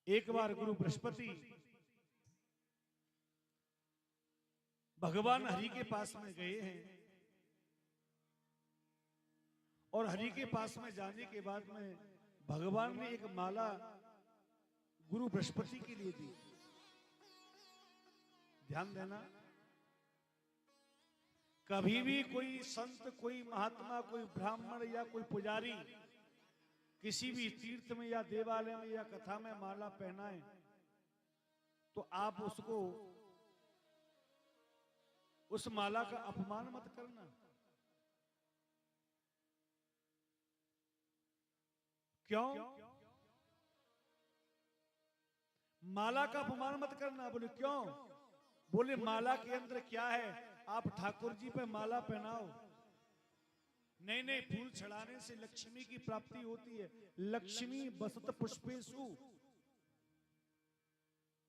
[SPEAKER 3] एक बार गुरु बृहस्पति भगवान हरि के पास में गए हैं, और हरि के पास में जाने के बाद में भगवान ने एक माला गुरु बृहस्पति के लिए दी। ध्यान देना, कभी भी कोई संत, कोई महात्मा, कोई ब्राह्मण या कोई पुजारी किसी भी तीर्थ में या देवालय में या कथा में माला पहनाए तो आप उसको, उस माला का अपमान मत करना। क्यों? माला का अपमान मत करना। बोले क्यों? बोले माला के अंदर क्या है, आप ठाकुर जी पे माला पहनाओ। नए नए फूल चढ़ाने से लक्ष्मी की प्राप्ति होती है। लक्ष्मी बसत पुष्पेशु।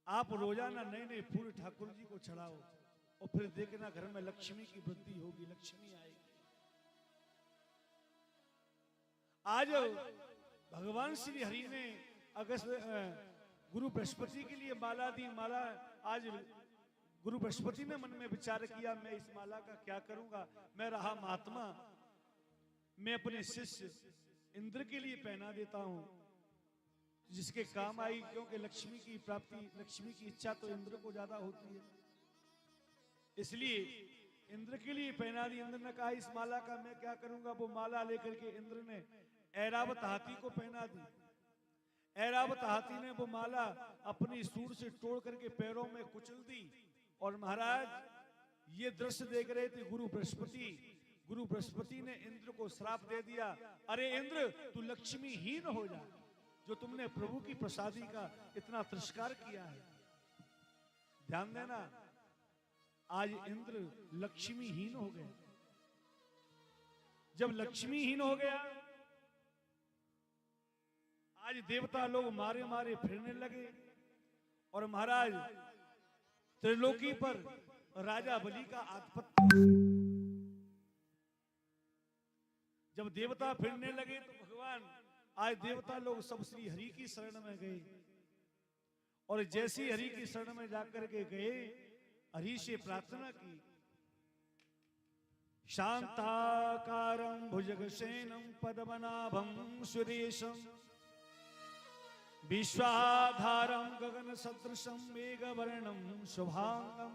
[SPEAKER 3] आप रोजाना नए नए फूल ठाकुर जी को चढ़ाओ और फिर देखना घर में लक्ष्मी की वृद्धि होगी, लक्ष्मी आएगी। आज भगवान श्री हरि ने गुरु बृहस्पति के लिए माला दी। माला आज गुरु बृहस्पति ने मन में विचार किया, मैं इस माला का क्या करूंगा। मैं रहा महात्मा, मैं अपने शिष्य इंद्र के लिए पहना देता हूं, जिसके काम आई। क्योंकि लक्ष्मी की प्राप्ति, लक्ष्मी की इच्छा तो इंद्र को ज्यादा होती है, इसलिए इंद्र के लिए पहना दी। इंद्र ने कहा इस माला का मैं क्या करूंगा। वो माला लेकर के इंद्र ने ऐरावत हाथी को पहना दी। ऐरावत हाथी ने वो माला अपनी सूंड से तोड़ करके पैरों में कुचल दी। और महाराज ये दृश्य देख रहे थे गुरु बृहस्पति। गुरु बृहस्पति ने इंद्र को श्राप दे दिया, अरे इंद्र तू लक्ष्मीहीन हो जा, जो तुमने प्रभु की प्रसादी का इतना तिरस्कार किया है। ध्यान देना, आज इंद्र लक्ष्मीहीन हो गए। जब लक्ष्मीहीन हो गया, आज देवता लोग मारे मारे फिरने लगे। और महाराज त्रिलोकी पर राजा बलि का आधिपत्य। जब देवता फिरने लगे तो भगवान, आज देवता लोग सब श्री हरि की शरण में गए। और जैसी हरि की शरण में जाकर के गए, हरि से प्रार्थना की, शांताकारं भुजगशयनं पद्मनाभं सुरेशं विश्वाधारं गगन सदृशं मेघवर्णं शुभांगं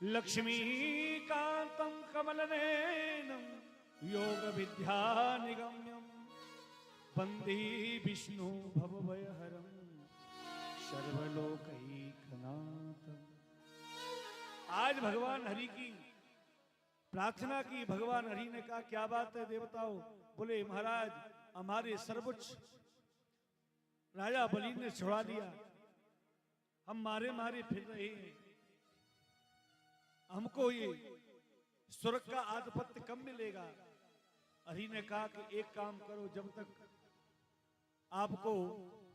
[SPEAKER 3] लक्ष्मीकांतं कमलनयनं योग विद्या निगम्यं वंदे विष्णु भवभयहरं सर्वलोकैकनाथं। आज भगवान हरि की प्रार्थना की। भगवान हरि ने कहा क्या बात है देवताओं। बोले महाराज हमारे सर्वोच्च राजा बलि ने छुड़ा दिया, हम मारे मारे फिर रहे हैं, हमको ये स्वर्ग का आधिपत्य कब मिलेगा। हरि ने कहा कि एक काम करो, जब तक आपको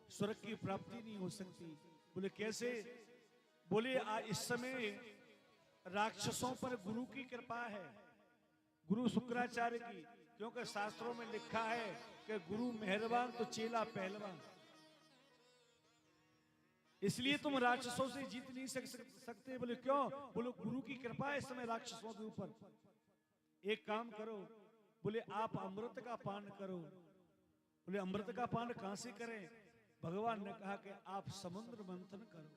[SPEAKER 3] स्वर्ग की प्राप्ति नहीं हो सकती। बोले कैसे। बोले इस समय राक्षसों पर गुरु की कृपा है, गुरु शुक्राचार्य की। क्योंकि शास्त्रों में लिखा है कि गुरु मेहरबान तो चेला पहलवान। इसलिए तुम राक्षसों से जीत नहीं सकते। बोले क्यों। बोलो गुरु की कृपा है इस समय राक्षसों के ऊपर। एक काम करो, बोले आप अमृत का पान करो। बोले अमृत का पान कहां से करें। भगवान ने कहा कि आप समुद्र मंथन करो।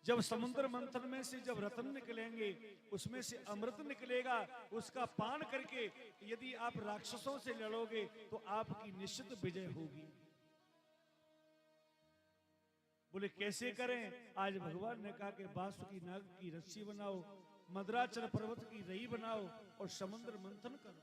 [SPEAKER 3] जब समुद्र मंथन में से जब रत्न निकलेंगे, उसमें से अमृत निकलेगा, उसका पान करके यदि आप राक्षसों से लड़ोगे तो आपकी निश्चित विजय होगी। बोले कैसे करें? आज भगवान ने कहा कि बासुकी नाग की रस्सी बनाओ, मद्राचल पर्वत की रई बनाओ और समुद्र मंथन करो।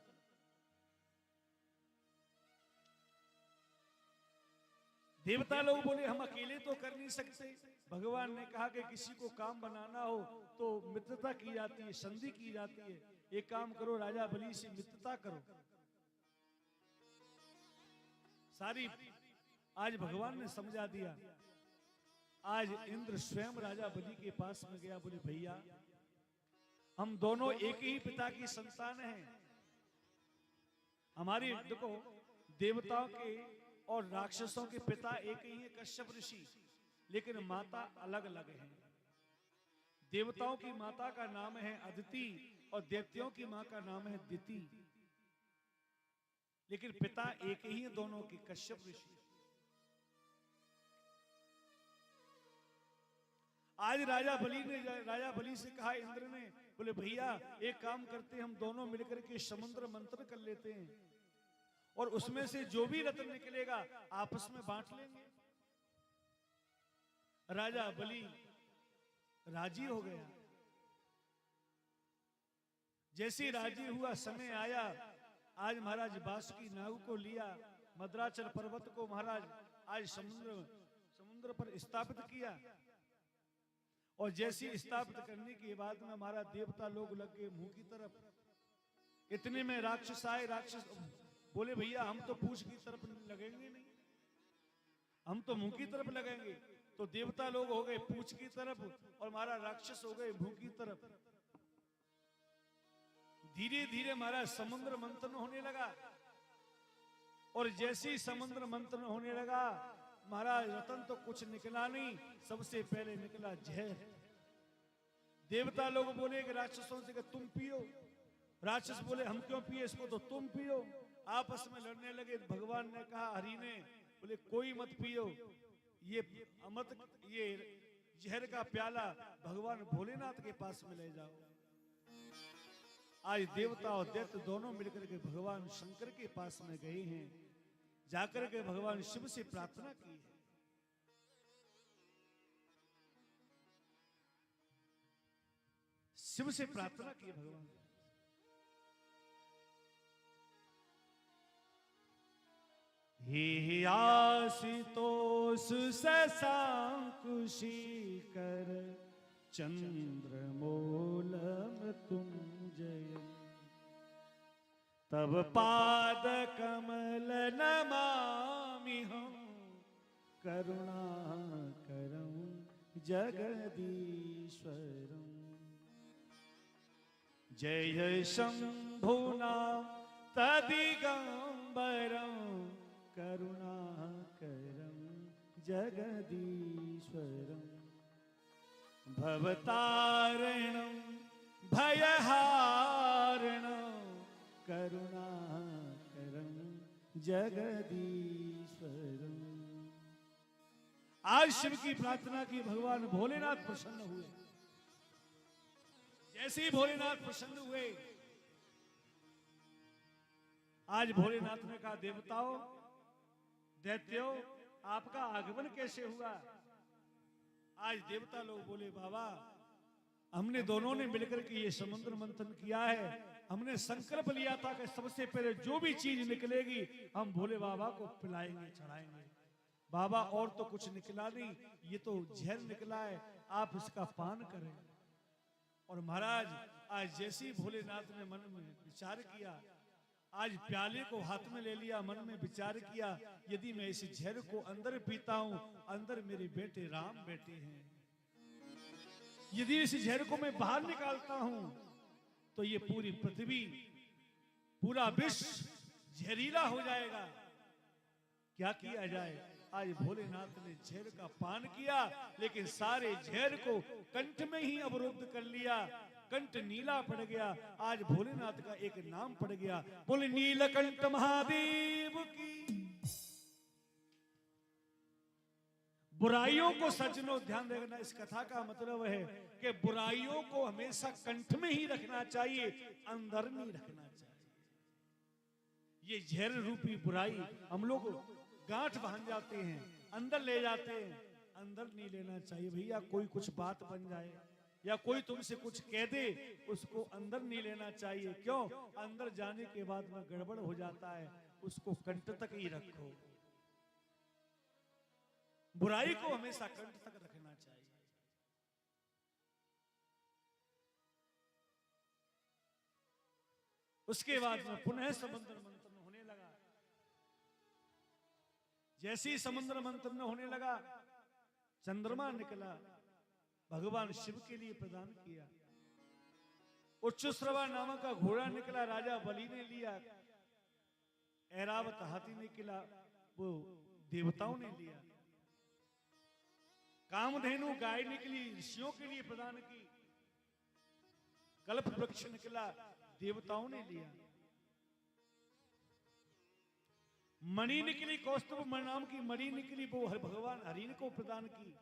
[SPEAKER 3] देवता लोग बोले हम अकेले तो कर नहीं सकते। भगवान ने कहा कि किसी को काम बनाना हो तो मित्रता की जाती है, संधि की जाती है। एक काम करो, राजा बलि से मित्रता करो। सारी आज भगवान ने समझा दिया। आज इंद्र स्वयं राजा बलि के पास में गया, बोले भैया हम दोनों एक ही पिता की संतान हैं। हमारी देखो देवताओं के और राक्षसों के पिता एक ही है, कश्यप ऋषि, लेकिन माता अलग अलग है। देवताओं की माता का नाम है अदिति और दैत्यों की मां का नाम है दिति, लेकिन पिता एक ही है दोनों के, कश्यप ऋषि। आज राजा बलि से कहा इंद्र ने, बोले भैया एक काम करते हैं, हम दोनों मिलकर के समुद्र मंथन कर लेते हैं और उसमें से जो भी रत्न निकलेगा आपस में बांट लेंगे। राजा बलि राजी हो गया। जैसे राजी हुआ, समय आया, आज महाराज बासुकी नाग को लिया, मद्राचल पर्वत को महाराज आज समुद्र पर स्थापित किया। और जैसे स्थापित करने के बाद में हमारा देवता लोग लग गए मुंह की तरफ। इतने में राक्षस आए। राक्षस बोले भैया हम तो पूंछ की तरफ लगेंगे नहीं, हम तो मुंह की तरफ लगेंगे। तो देवता लोग हो गए पूंछ की तरफ और हमारा राक्षस हो गए मुंह की तरफ। धीरे धीरे हमारा समुद्र मंथन होने लगा और जैसे ही समुद्र मंथन होने लगा, महाराज रतन तो कुछ निकला नहीं, सबसे पहले निकला जहर। देवता लोग बोले कि राक्षसों से कि तुम पियो। राक्षस बोले हम क्यों पिए इसको, तो तुम पियो। आपस में लड़ने लगे। भगवान ने कहा, हरि ने बोले कोई मत पियो, ये अमृत, ये जहर का प्याला भगवान भोलेनाथ के पास में ले जाओ। आज देवता और दैत्य दोनों मिलकर के भगवान शंकर के पास में गए हैं। जाकर के भगवान शिव से प्रार्थना की है। शिव से प्रार्थना की भगवान, हे आशुतोष शशांकुशीकर चंद्रमौलम तुंजय, तब पाद कमल नमामि हम करुणाकरं जगदीश्वरम्। जय शंभुनाथ दिगंबरं करुणाकरं जगदीश्वरम्। भवतारणं भयहारणं करुणाकरं जगदीश्वरम्। आज शिव की प्रार्थना की, भगवान भोलेनाथ प्रसन्न हुए। जैसे ही भोलेनाथ प्रसन्न हुए, आज भोलेनाथ ने कहा देवताओं दैत्यों आपका आगमन कैसे हुआ? आज देवता लोग बोले बाबा हमने दोनों ने मिलकर के ये समुद्र मंथन किया है। हमने संकल्प लिया था कि सबसे पहले जो भी चीज निकलेगी हम भोले बाबा को पिलाएंगे, चढ़ाएंगे। बाबा और तो कुछ निकला नहीं, ये तो जहर निकला है, आप इसका पान करें। और महाराज आज जैसे ही भोलेनाथ ने मन में विचार किया, आज प्याले को हाथ में ले लिया, मन में विचार किया यदि मैं इस जहर को अंदर पीता हूं, अंदर मेरे बेटे राम बैठे हैं। यदि इस जहर को मैं बाहर निकालता हूं तो ये पूरी पृथ्वी, पूरा विश्व जहरीला हो जाएगा। क्या किया जाए? आज भोलेनाथ ने जहर का पान किया, लेकिन सारे जहर को कंठ में ही अवरुद्ध कर लिया। कंठ नीला पड़ गया। आज भोलेनाथ का एक नाम पड़ गया, बोले नीलकंठ महादेव की, बुराइयों को सज्जनों ध्यान देना, इस कथा का मतलब है कि बुराइयों को हमेशा कंठ में ही रखना चाहिए, अंदर नहीं रखना चाहिए। ये जहर रूपी बुराई हम लोग गांठ बांध जाते हैं, अंदर ले जाते हैं, अंदर नहीं लेना चाहिए भैया। कोई कुछ बात बन जाए या कोई तुमसे कुछ कह दे, उसको अंदर नहीं लेना चाहिए। क्यों? अंदर जाने के बाद में गड़बड़ हो जाता है, उसको कंठ तक ही रखो। बुराई को हमेशा कंठ तक रखना चाहिए। उसके बाद में पुनः समुद्र मंथन होने लगा। जैसे ही समुद्र मंथन होने लगा, चंद्रमा निकला, भगवान शिव के लिए प्रदान किया। उच्चश्रवा नामक का घोड़ा निकला, राजा बलि ने लिया। ऐरावत हाथी निकला, वो देवताओं ने लिया। कामधेनु गाय निकली, ऋषियों के लिए प्रदान की। कल्प वृक्ष निकला, देवताओं ने लिया। मणि निकली, कौस्तुभ नाम की मणि निकली, वो भगवान हरि को प्रदान की।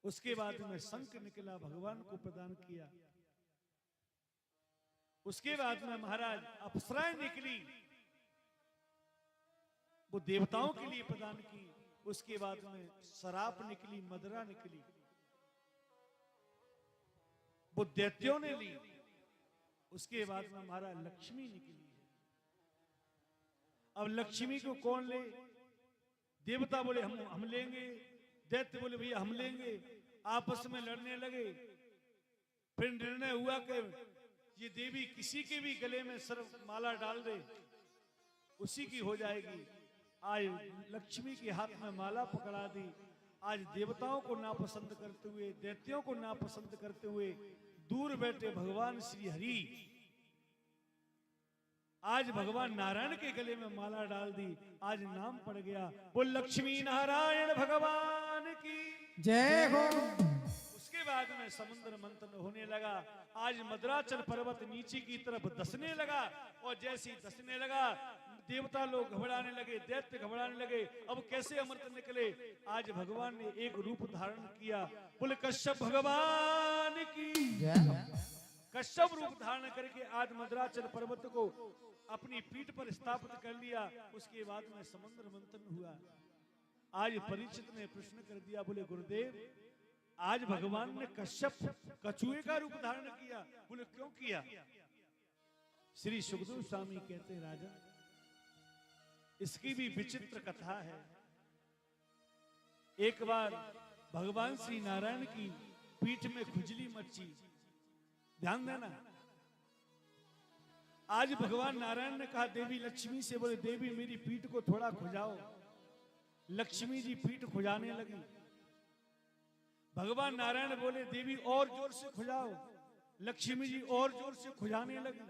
[SPEAKER 3] उसके बाद में शंख निकला, भगवान को प्रदान किया। उसके बाद में महाराज अप्सराएं निकली, वो देवताओं के लिए प्रदान की। उसके बाद में शराब निकली, मदरा निकली, वो दैत्यों ने ली। उसके बाद में हमारा लक्ष्मी निकली। अब लक्ष्मी को कौन ले? देवता बोले हम लेंगे, दैत्य बोले भैया हम लेंगे। आपस में लड़ने लगे। फिर निर्णय हुआ कि ये देवी किसी के भी गले में सर्व माला डाल दे, उसी की हो जाएगी। आज लक्ष्मी के हाथ में माला पकड़ा दी। आज देवताओं को नापसंद करते हुए, दैत्यों को नापसंद करते हुए दूर बैठे भगवान श्री हरि आज भगवान नारायण के गले में माला डाल दी। आज नाम पड़ गया, वो लक्ष्मी नारायण भगवान की
[SPEAKER 1] जय हो।
[SPEAKER 3] उसके बाद में समुद्र मंथन होने लगा। आज मद्राचल पर्वत नीचे की तरफ धंसने लगा, और जैसे ही धंसने लगा देवता लोग घबराने लगे, दैत्य घबराने लगे। अब कैसे अमृत निकले? आज भगवान ने एक रूप धारण किया। बोले कश्यप भगवान की कश्यप रूप धारण करके आज मद्राचल पर्वत को अपनी पीठ पर स्थापित कर लिया। उसके बाद में समुद्र मंथन हुआ। आज परीक्षित ने प्रश्न कर दिया, बोले गुरुदेव आज भगवान ने कश्यप कछुए का रूप धारण किया। बोले क्यों किया? श्री सुखदेव स्वामी कहते हैं, राजा इसकी भी विचित्र कथा है। एक बार भगवान श्री नारायण की पीठ में खुजली मची। ध्यान देना, आज भगवान नारायण ने कहा देवी लक्ष्मी से, बोले देवी मेरी पीठ को थोड़ा खुजाओ। लक्ष्मी जी पीठ खुजाने लगी। भगवान नारायण बोले देवी और जोर से खुजाओ। लक्ष्मी जी और जोर से खुजाने लगी।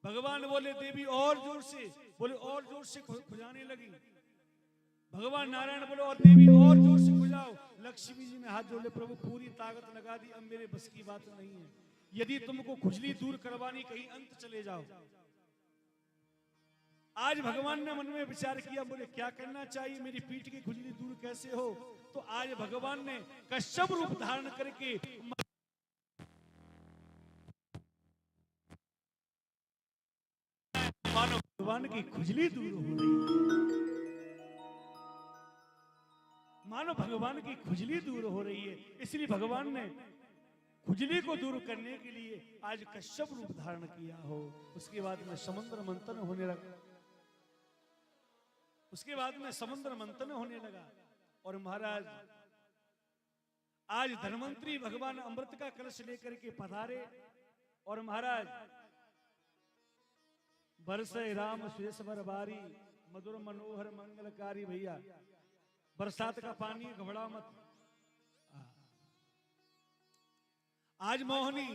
[SPEAKER 3] भगवान बोले देवी और जोर से, बोले और जोर से खुजाने लगी। भगवान नारायण बोले और देवी और जोर से खुजाओ। लक्ष्मी जी ने हाथ जोड़े, प्रभु पूरी ताकत लगा दी, अब मेरे बस की बात नहीं है। यदि तुमको खुजली दूर करवानी, कहीं अंत चले जाओ। आज भगवान ने मन में विचार किया, बोले क्या करना चाहिए, मेरी पीठ की खुजली दूर कैसे हो? तो आज भगवान ने कश्यप रूप धारण करके मानो भगवान की खुजली दूर हो रही है। मानो भगवान की खुजली दूर हो रही है। इसलिए भगवान ने खुजली को दूर करने के लिए आज कश्यप रूप धारण किया हो। उसके बाद में समुद्र मंथन होने लगा। उसके बाद में समुद्र मंथन होने लगा और महाराज आज धन्वंतरी भगवान अमृत का कलश लेकर के पधारे और महाराज बरसे राम सुयस बरबारी मधुर मनोहर मंगलकारी। भैया बरसात का पानी घबरा मत। आज मोहनी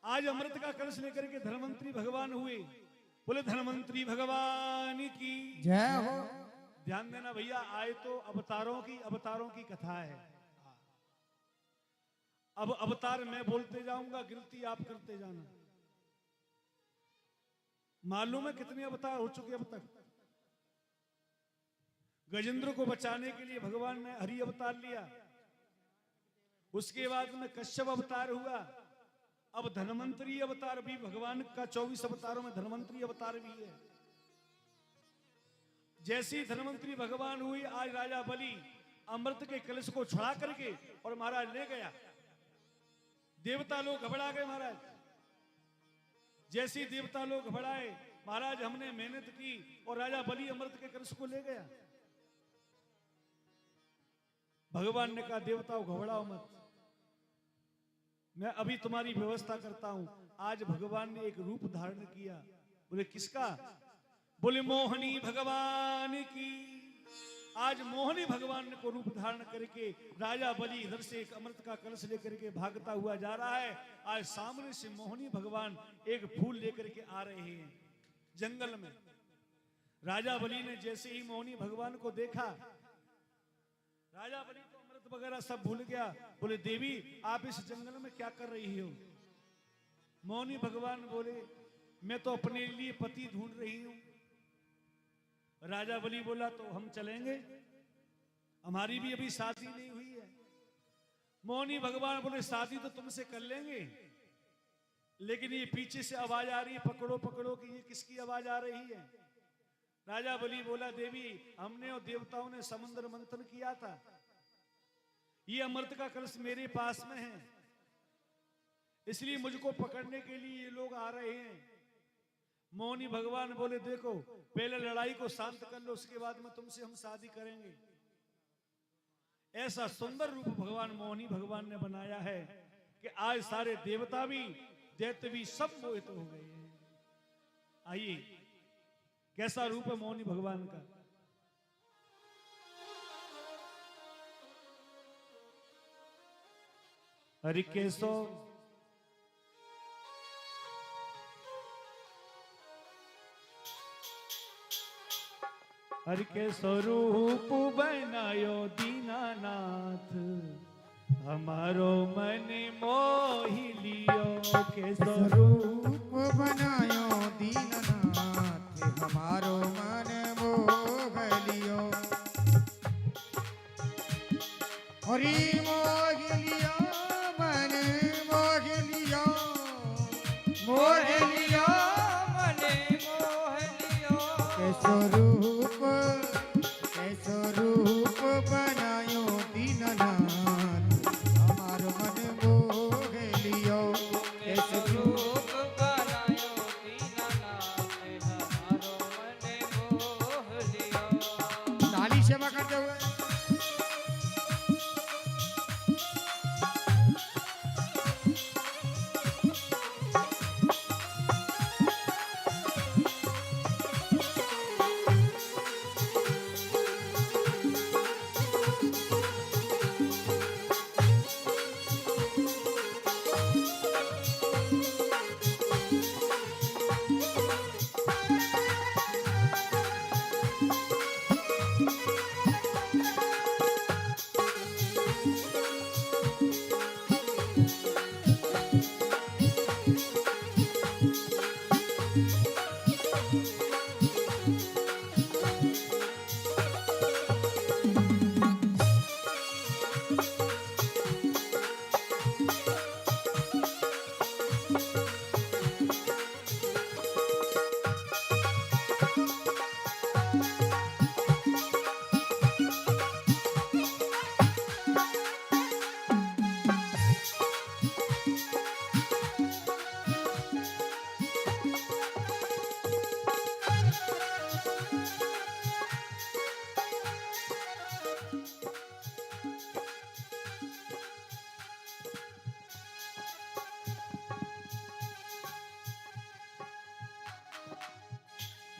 [SPEAKER 3] आज अमृत का कलश लेकर के धन्वंतरी भगवान हुए। बोले धन्वंतरी भगवान की
[SPEAKER 1] जय हो।
[SPEAKER 3] ध्यान देना भैया, आए तो अवतारों की कथा है। अब अवतार मैं बोलते जाऊंगा, गिनती आप करते जाना। मालूम है कितने अवतार हो चुके अब तक? गजेंद्र को बचाने के लिए भगवान ने हरि अवतार लिया। उसके बाद में कश्यप अवतार हुआ। अब धन्वंतरी अवतार भी भगवान का 24 अवतारों में धन्वंतरी अवतार भी है। जैसी धन्वंतरी भगवान हुई, आज राजा बलि अमृत के कलश को छुड़ा करके और महाराज ले गया। देवता लोग घबरा गए महाराज। जैसी देवता लोग घबराए, महाराज हमने मेहनत की और राजा बलि अमृत के कलश को ले गया। भगवान ने कहा देवताओं घबराओ मत, मैं अभी तुम्हारी व्यवस्था करता हूं। आज भगवान ने एक रूप धारण किया। बोले किसका? बोले मोहनी भगवान की। आज मोहनी भगवान को रूप धारण करके राजा बलि इधर से एक अमृत का कलश लेकर के भागता हुआ जा रहा है। आज सामने से मोहनी भगवान एक फूल लेकर के आ रहे हैं जंगल में। राजा बलि ने जैसे ही मोहनी भगवान को देखा, राजा बलि तो अमृत वगैरह सब भूल गया। बोले देवी आप इस जंगल में क्या कर रही हो? मोहनी भगवान बोले मैं तो अपने लिए पति ढूंढ रही हूं। राजा बलि बोला तो हम चलेंगे, हमारी भी अभी शादी नहीं हुई है। मोहनी भगवान बोले शादी तो तुमसे कर लेंगे, लेकिन ये पीछे से आवाज आ रही है पकड़ो पकड़ो कि ये किसकी आवाज आ रही है? राजा बलि बोला देवी हमने और देवताओं ने समुद्र मंथन किया था, ये अमृत का कलश मेरे पास में है, इसलिए मुझको पकड़ने के लिए ये लोग आ रहे हैं। मोहनी भगवान बोले देखो पहले लड़ाई को शांत कर लो, उसके बाद में तुमसे हम शादी करेंगे। ऐसा सुंदर रूप भगवान मोहनी भगवान ने बनाया है कि आज सारे देवता भी दैत्य भी सब मोहित हो गए हैं। आइए कैसा रूप है मोहनी भगवान का। हरि केशो हरि के स्वरूप बनायो दीनानाथ, हमारो मन मोहि लियो। के
[SPEAKER 1] स्वरूप बनायो दीननाथ, हमारो मन मोह लियो। हरि मोह लियो, मन मोह लियो, मोह लियो।
[SPEAKER 2] मने मोह लियो।
[SPEAKER 1] के स्वरूप बनायो दीननाथ, हमारो मन मोह लियो। के
[SPEAKER 2] स्वरूप बनायो दीनानाथ, हमारो मन मोह लियो।
[SPEAKER 1] ताली सेवा करते हुए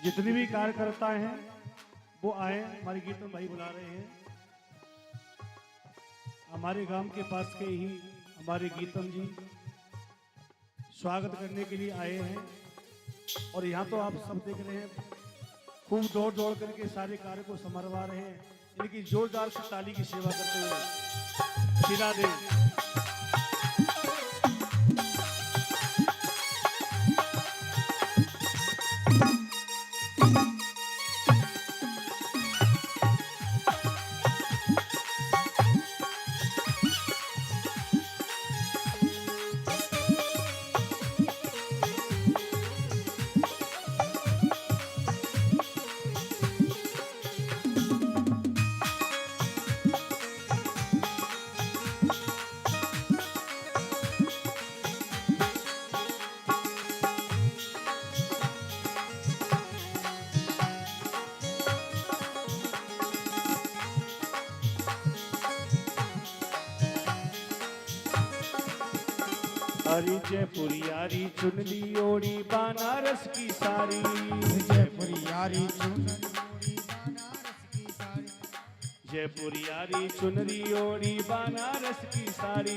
[SPEAKER 3] जितने भी कार्यकर्ता हैं वो आए, हमारे गीतम भाई बुला रहे हैं। हमारे गांव के पास के ही हमारे गीतम जी स्वागत करने के लिए आए हैं। और यहाँ तो आप सब देख रहे हैं खूब दौड़ दौड़ करके सारे कार्य को संभलवा रहे हैं। इनकी जोरदार से ताली की सेवा करते हुए शिला देव। अरे जयपुरियारी चुनरी ओढ़ी बनारस की साड़ी,
[SPEAKER 1] जयपुरियारी चुनरी बनारस की साड़ी,
[SPEAKER 3] जयपुरियारी चुनरी ओढ़ी बनारस की साड़ी,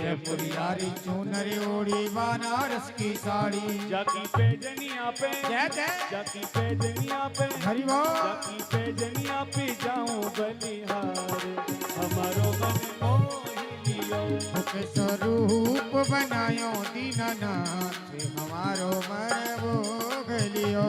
[SPEAKER 1] जयपुरियारी चुनरी ओढ़ी बनारस की साड़ी।
[SPEAKER 3] जाकी पैजनिया पे
[SPEAKER 1] जय जय
[SPEAKER 3] जाकी पैजनिया पे
[SPEAKER 1] हरि बोल।
[SPEAKER 3] जाकी पैजनिया पे जाऊं बलिहार, हमारो मन मोहि लियो।
[SPEAKER 1] मुख स्वरूप बनायो दीनानाथ, हमारो मन भोग लियो।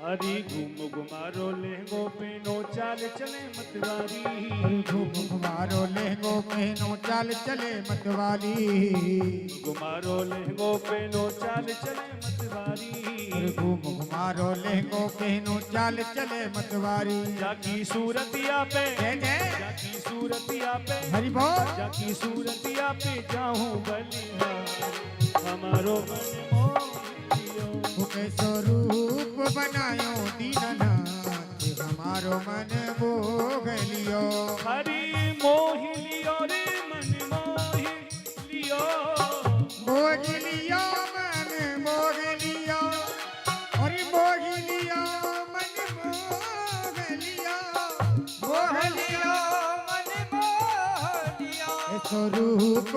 [SPEAKER 3] हरी घूम घुमारो लहंगो पेनो चाल चले मतवारी,
[SPEAKER 1] घूम घुमारो लहंगो पहनो चाल चले मतवाली,
[SPEAKER 3] घुमारो लहंगो पेनो चाल चले मतवारी,
[SPEAKER 1] घूम घुमारो लहंगो पहनो चाल चले मतवारी।
[SPEAKER 3] जाकी सूरतिया पे
[SPEAKER 1] जय जय
[SPEAKER 3] जाकी सूरतिया पे
[SPEAKER 1] हरि बोल।
[SPEAKER 3] जाकी सूरतिया पे जाऊं बलिहार, हमारो मन मोहि लियो।
[SPEAKER 1] मुख स्वरूप बनायो दीनानाथ, हमारो मन भोग लियो।
[SPEAKER 3] हरि मोहि लियो रे मन मोहि लियो,
[SPEAKER 1] भोग लियो मन भोग लियो, अरे भोग लियो मन भोग लियो, भोग लियो
[SPEAKER 2] मन मोह लियो।
[SPEAKER 1] हे स्वरूप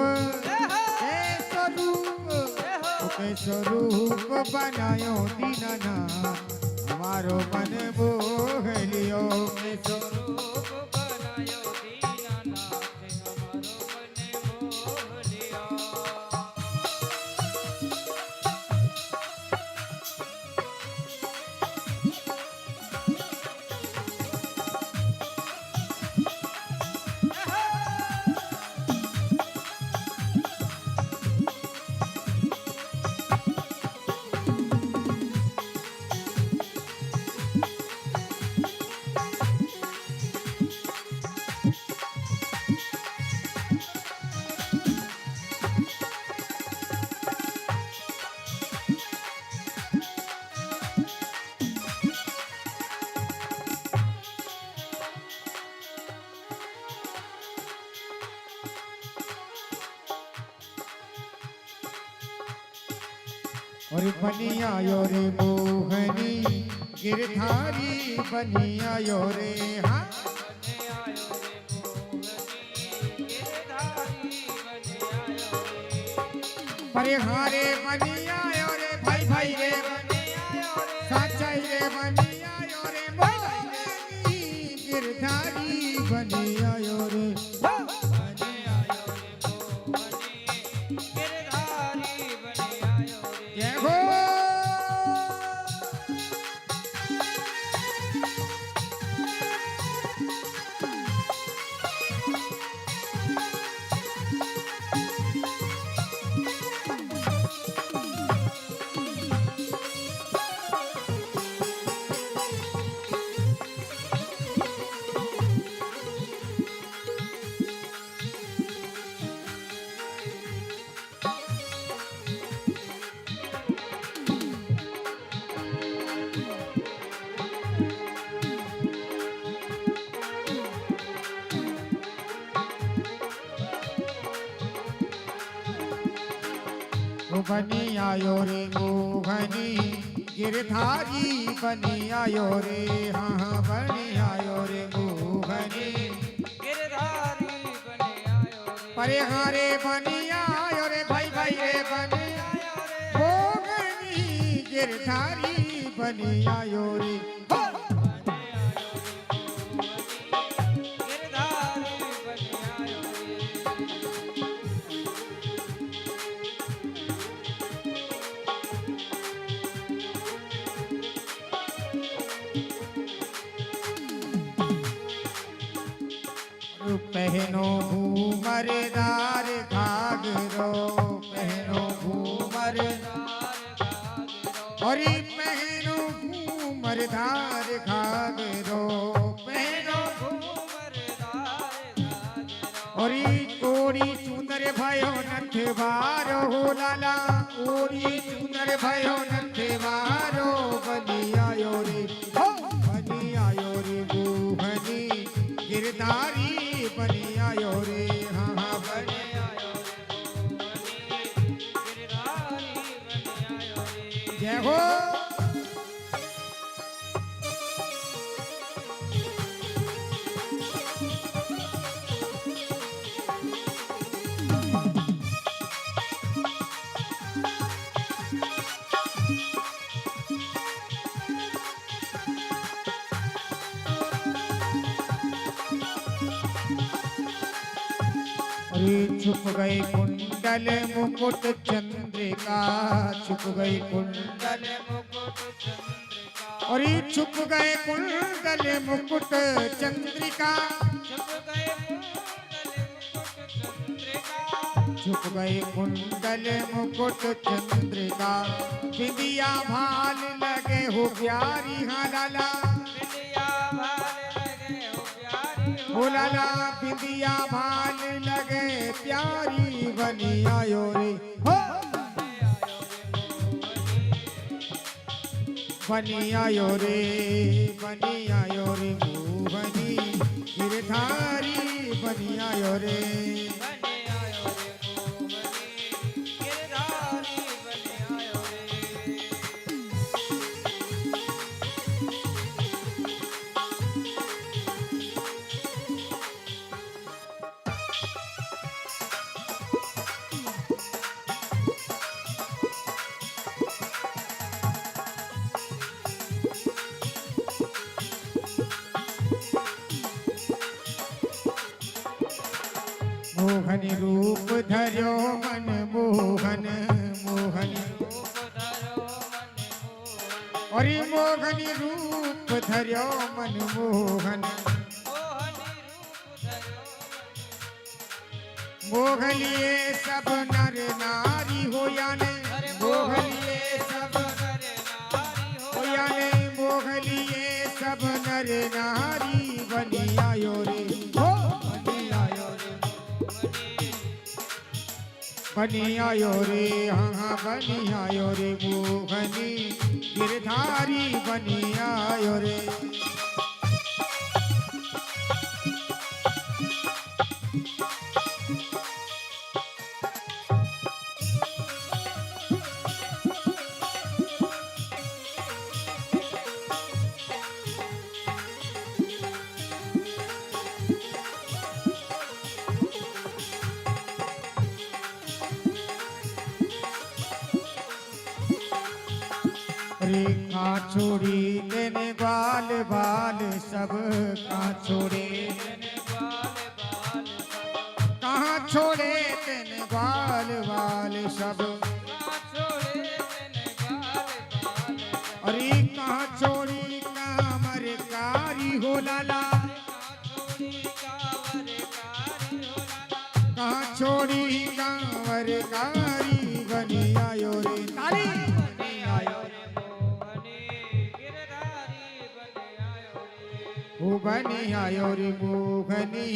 [SPEAKER 1] हे स्वरूप, मुख स्वरूप बनायो दीनानाथ, हमारो मन भोग लियो। हे
[SPEAKER 2] स्वरूप बनायो दीनानाथ, हमारो मन मोह लियो।
[SPEAKER 1] और बनी आयो रे मोहनी गिरधारी, बनी आयो रे हाँ
[SPEAKER 2] बने आयो रे मोहनी गिरधारी, बने आयो रे।
[SPEAKER 1] परे हारे बनी आयो रे भाई भाई रे,
[SPEAKER 2] बने आयो रे।
[SPEAKER 1] साचाई रे बनी आयो रे मोहनी गिरधारी, बनी आयो रे।
[SPEAKER 2] बने आयो रे मोहनी गिरधारी, बने आयो रे।
[SPEAKER 1] जय हो। बनी आयो रे मोहनी गिरधारी, बनी आयो रे हाँ हाँ बनी आयो रे मोहनी
[SPEAKER 2] गिरधारी, बने आयो रे।
[SPEAKER 1] परे हारे बनी आयो रे भाई भाई रे, बनी
[SPEAKER 2] आयो रे।
[SPEAKER 1] मोहनी गिरधारी, बनी आयो रे।
[SPEAKER 2] बने आयो रे मोहनी गिरधारी, बने आयो रे।
[SPEAKER 1] पहनो घूमरदार घाघरो, पहनो घूमरदार, और पहनो घूमरदार घाघरो, पहनो और ओड़ी चुंदर भयो नथ बारो हो लाला, ओड़ी चुंदर भयो नथ बारो, बनी आयो रे हो, बनी आयो रे मोहनी गिरधारी, बनी आयो रे, हाँ हाँ बनी आयो रे, जय हो। छुप गए कुंडल मुकुट चंद्रिका, छुप गए कुंडल मुकुट चंद्रिका, और छुप गए कुंडल मुकुट चंद्रिका, छुप गए कुंडल मुकुट चंद्रिका, बिंदिया भाल लगे हो प्यारी, हाँ लाला हो लाला, बिंदिया भाल लगे प्यारी, बनी आयो रे हो, बनी आयो रे, बनी आयो रे मोहनी गिरधारी, बनी आयो रे, मोहन रूप धर्यो मन मोहन, मोहन और मोहन रूप धर्यो मन मोहन, मोहलिए सब नर नारी हो याने, मोहलिए सब नर नारी हो याने, मोहलिए सब नर नारी, बनी आयो रे हो, बनी आयो रे, बनी आयो रे, हाँ हाँ बनी आयो रे मोहनी गिरधारी, बनी आयो रे। कहाँ छोड़ी देने बाल बाल सब, कहाँ छोड़े कहाँ छोड़े तेने बाल बाल सब, अरे कहाँ छोड़ी कामर कारी हो लाला, कहाँ छोड़ी कांवर कारी, बनी आयो रे ताली, बनी आयो रे वो, बनी आयो रे मोहनी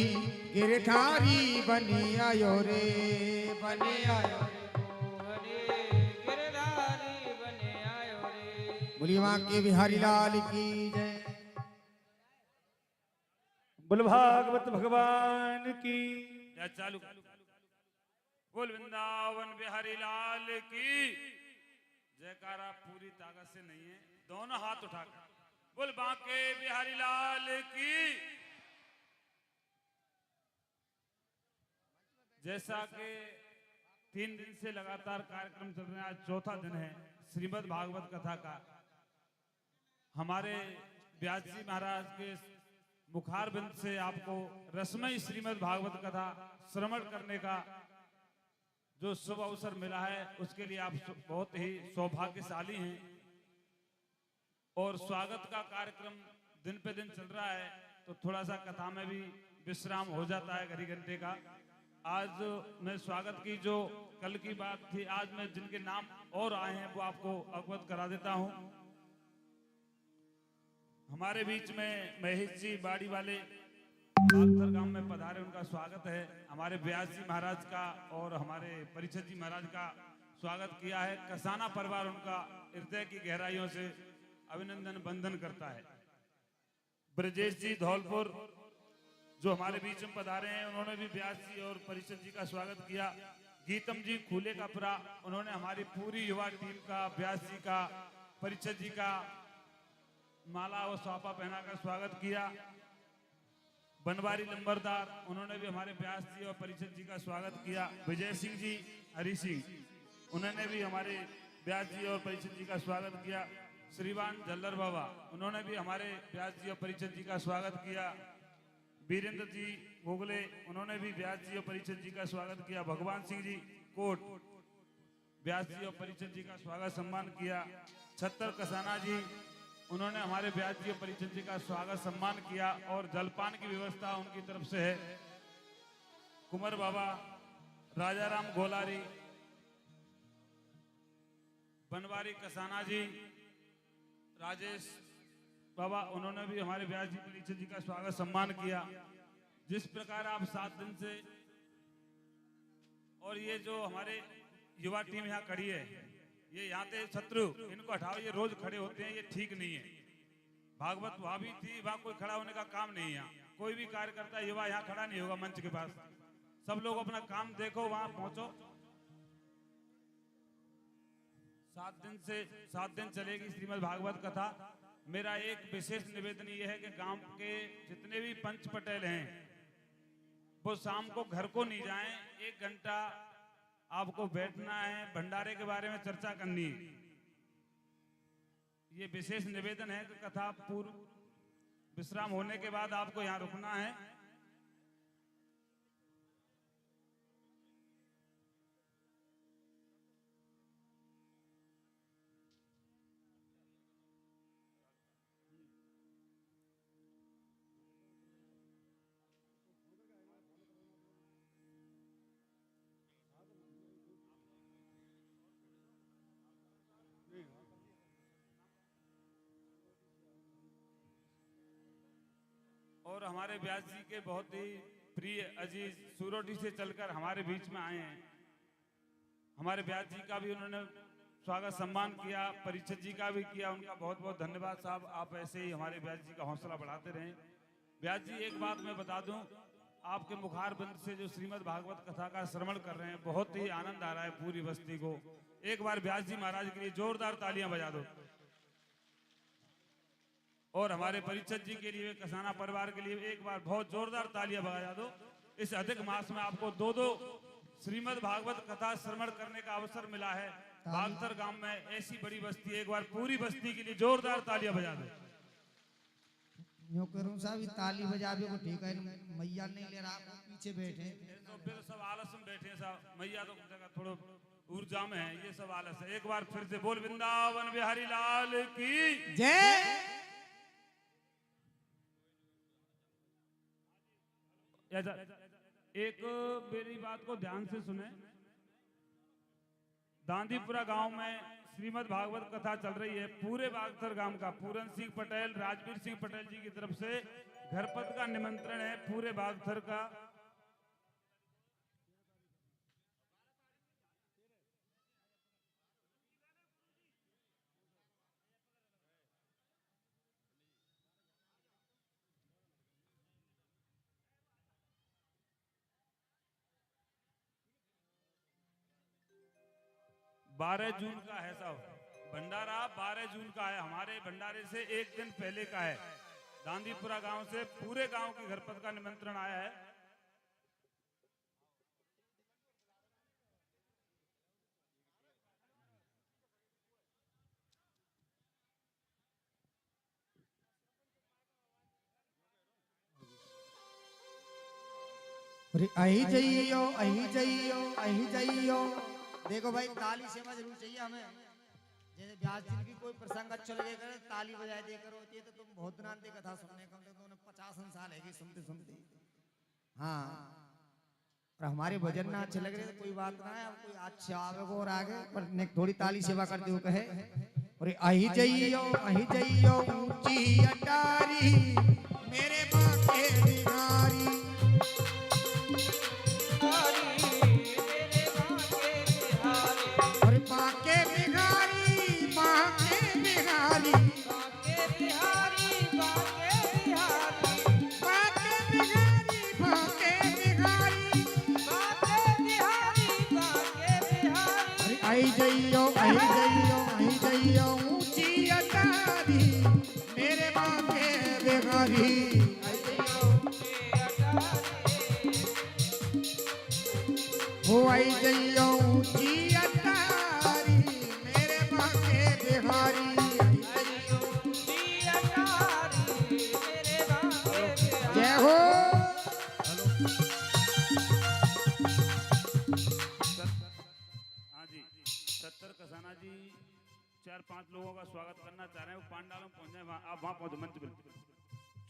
[SPEAKER 1] गिरधारी, बनी आयो रे, बनी आयो रे, बोली मां के बिहारी लाल की जय।
[SPEAKER 3] बोल भागवत भगवान की
[SPEAKER 4] या चालू बोल वृंदावन बिहारी लाल की जयकारा पूरी ताकत से नहीं है, दोनों हाथ उठाकर बोल बांके बिहारी लाल की। जैसा कि 3 दिन से लगातार कार्यक्रम चल रहे हैं, आज चौथा दिन है श्रीमद् भागवत कथा का। हमारे व्यास जी महाराज के मुखार बिंद से आपको रसमय श्रीमद् भागवत कथा श्रवण करने का जो शुभ अवसर मिला है, उसके लिए आप बहुत ही सौभाग्यशाली हैं। और स्वागत का कार्यक्रम दिन पे दिन चल रहा है, तो थोड़ा सा कथा में भी विश्राम हो जाता है घड़ी घंटे का। आज मैं स्वागत की जो कल की बात थी, आज मैं जिनके नाम और आए हैं वो आपको अवगत करा देता हूं। हमारे बीच में महेश जी बाड़ी वाले बागथर गांव में पधारे, उनका स्वागत है। हमारे व्यास जी महाराज का और हमारे परिषद जी महाराज का स्वागत किया है। कसाना परिवार उनका हृदय की गहराइयों से अभिनंदन वंदन करता है। ब्रजेश जी धौलपुर जो हमारे बीच में पधारे हैं, उन्होंने भी व्यास जी और परिषद जी का स्वागत किया। गीतम जी खूले कपरा, उन्होंने हमारी पूरी युवा टीम का, व्यास जी का, परिषद जी का माला और स्वापा पहना कर स्वागत किया। बनवारी लंबरदार, उन्होंने भी हमारे व्यास जी और परिषद जी का स्वागत किया। विजय सिंह जी, हरि सिंह, उन्होंने भी हमारे व्यास जी और परिषद जी का स्वागत किया। श्रीमान जल्लर बाबा, उन्होंने भी हमारे व्यास जी और परिषद जी का स्वागत किया। वीरेंद्र जी गोगले, उन्होंने भी व्यास जी और परिषद जी का स्वागत किया। भगवान सिंह जी कोट, व्यास जी और परिषद जी का स्वागत सम्मान किया। छत्तर कसाना जी, उन्होंने हमारे व्यास जी और परिषद जी का स्वागत सम्मान किया और जलपान की व्यवस्था उनकी तरफ से है। कुंवर बाबा, राजाराम गोलारी, बनवारी कसाना जी, राजेश बाबा, उन्होंने भी हमारे व्यास जी परिषद जी का स्वागत सम्मान किया। जिस प्रकार आप 7 दिन से, और ये जो हमारे युवा टीम यहाँ खड़ी है, ये यहाँ थे शत्रु, इनको हटाओ, ये रोज खड़े होते हैं, ये ठीक नहीं है। भागवत वहां भी थी, वहां कोई खड़ा होने का काम नहीं है। यहाँ कोई भी कार्यकर्ता युवा यहाँ खड़ा नहीं होगा मंच के पास। सब लोग अपना काम देखो, वहां पहुंचो। 7 दिन चलेगी श्रीमद् भागवत कथा। मेरा एक विशेष निवेदन ये है कि गांव के जितने भी पंच पटेल हैं वो शाम को घर को नहीं जाएं। 1 घंटा आपको बैठना है, भंडारे के बारे में चर्चा करनी है। ये विशेष निवेदन है कि कथा पूर्व विश्राम होने के बाद आपको यहाँ रुकना है। और हमारे व्यास जी के बहुत ही प्रिय अजीज सूरोटी से चलकर हमारे बीच में आए हैं। हमारे व्यास जी का भी उन्होंने स्वागत सम्मान किया, परिषद जी का भी किया। उनका बहुत बहुत धन्यवाद साहब। आप ऐसे ही हमारे व्यास जी का हौसला बढ़ाते रहें। व्यास जी, एक बात मैं बता दूं, आपके मुखार बंद से जो श्रीमद् भागवत कथा का श्रवण कर रहे हैं, बहुत ही आनंद आ रहा है पूरी बस्ती को। एक बार व्यास जी महाराज के लिए जोरदार तालियां बजा दो। और हमारे परिषद जी के लिए, कसाना परिवार के लिए एक बार बहुत जोरदार तालियां बजा दो। इस अधिक मास में आपको 2 श्रीमद् भागवत कथा श्रवण करने का अवसर मिला है। बागथर गांव में ऐसी बड़ी बस्ती, एक बार पूरी बस्ती के लिए जोरदार तालियां बजा दो।
[SPEAKER 1] यूं करूं साहब, ताली बजावे को ठीक है, मैया नहीं ले रहा, आप पीछे बैठे।
[SPEAKER 4] तो फिर सब आलस में बैठे हैं साहब, मैया तो जगह थोड़ा ऊर्जा में है, ये सब आलस है। एक बार फिर से बोल वृंदावन बिहारी लाल की
[SPEAKER 1] जय।
[SPEAKER 4] एक मेरी बात को ध्यान से सुने। दांदीपुरा गांव में श्रीमद् भागवत कथा चल रही है। पूरे बागथर गांव का पूरन सिंह पटेल, राजवीर सिंह पटेल जी की तरफ से घरपत का निमंत्रण है पूरे बागथर का। बारह जून का है साहब भंडारा, 12 जून का है। हमारे भंडारे से 1 दिन पहले का है। दांदीपुरा गांव से पूरे गांव की घरपत का निमंत्रण आया है।
[SPEAKER 1] अही जाइयो, अही जाइयो, अही जाइयो। देखो भाई, ताली सेवा जरूर चाहिए हमें। जैसे व्यास जी की कोई प्रसंग अच्छा लगे करे ताली बजाए दे करो ये तो तुम बहुत दिनांत की कथा सुनने कम से कम 50 साल है सुनते सुनते। हाँ और हमारे भजन ना अच्छे लग रहे तो कोई बात ना है, अब कोई अच्छा आगे को और आगे पर ने थोड़ी ताली सेवा करते हुए कहे और अही जइयो ऊंची अटारी मेरे बाके बिहारी
[SPEAKER 2] मेरे बाके बिहारी
[SPEAKER 1] और बाके बिहारी बाके बिहारी
[SPEAKER 2] बाके बिहारी बाके बिहारी
[SPEAKER 1] बाके बिहारी बाके बिहारी
[SPEAKER 2] बाके बिहारी बाके बिहारी
[SPEAKER 1] आई जइयो ऊंची अटारी मेरे बाके बिहारी हो आई जइयो ऊंची अटारी मेरे बाके बिहारी जय हो
[SPEAKER 4] हाँ जी 70 कसाना जी 4-5 लोगों का स्वागत करना चाह रहे हैं, वो पांडालों में पहुंच जाए, आप वहां पहुंचो मंच पर।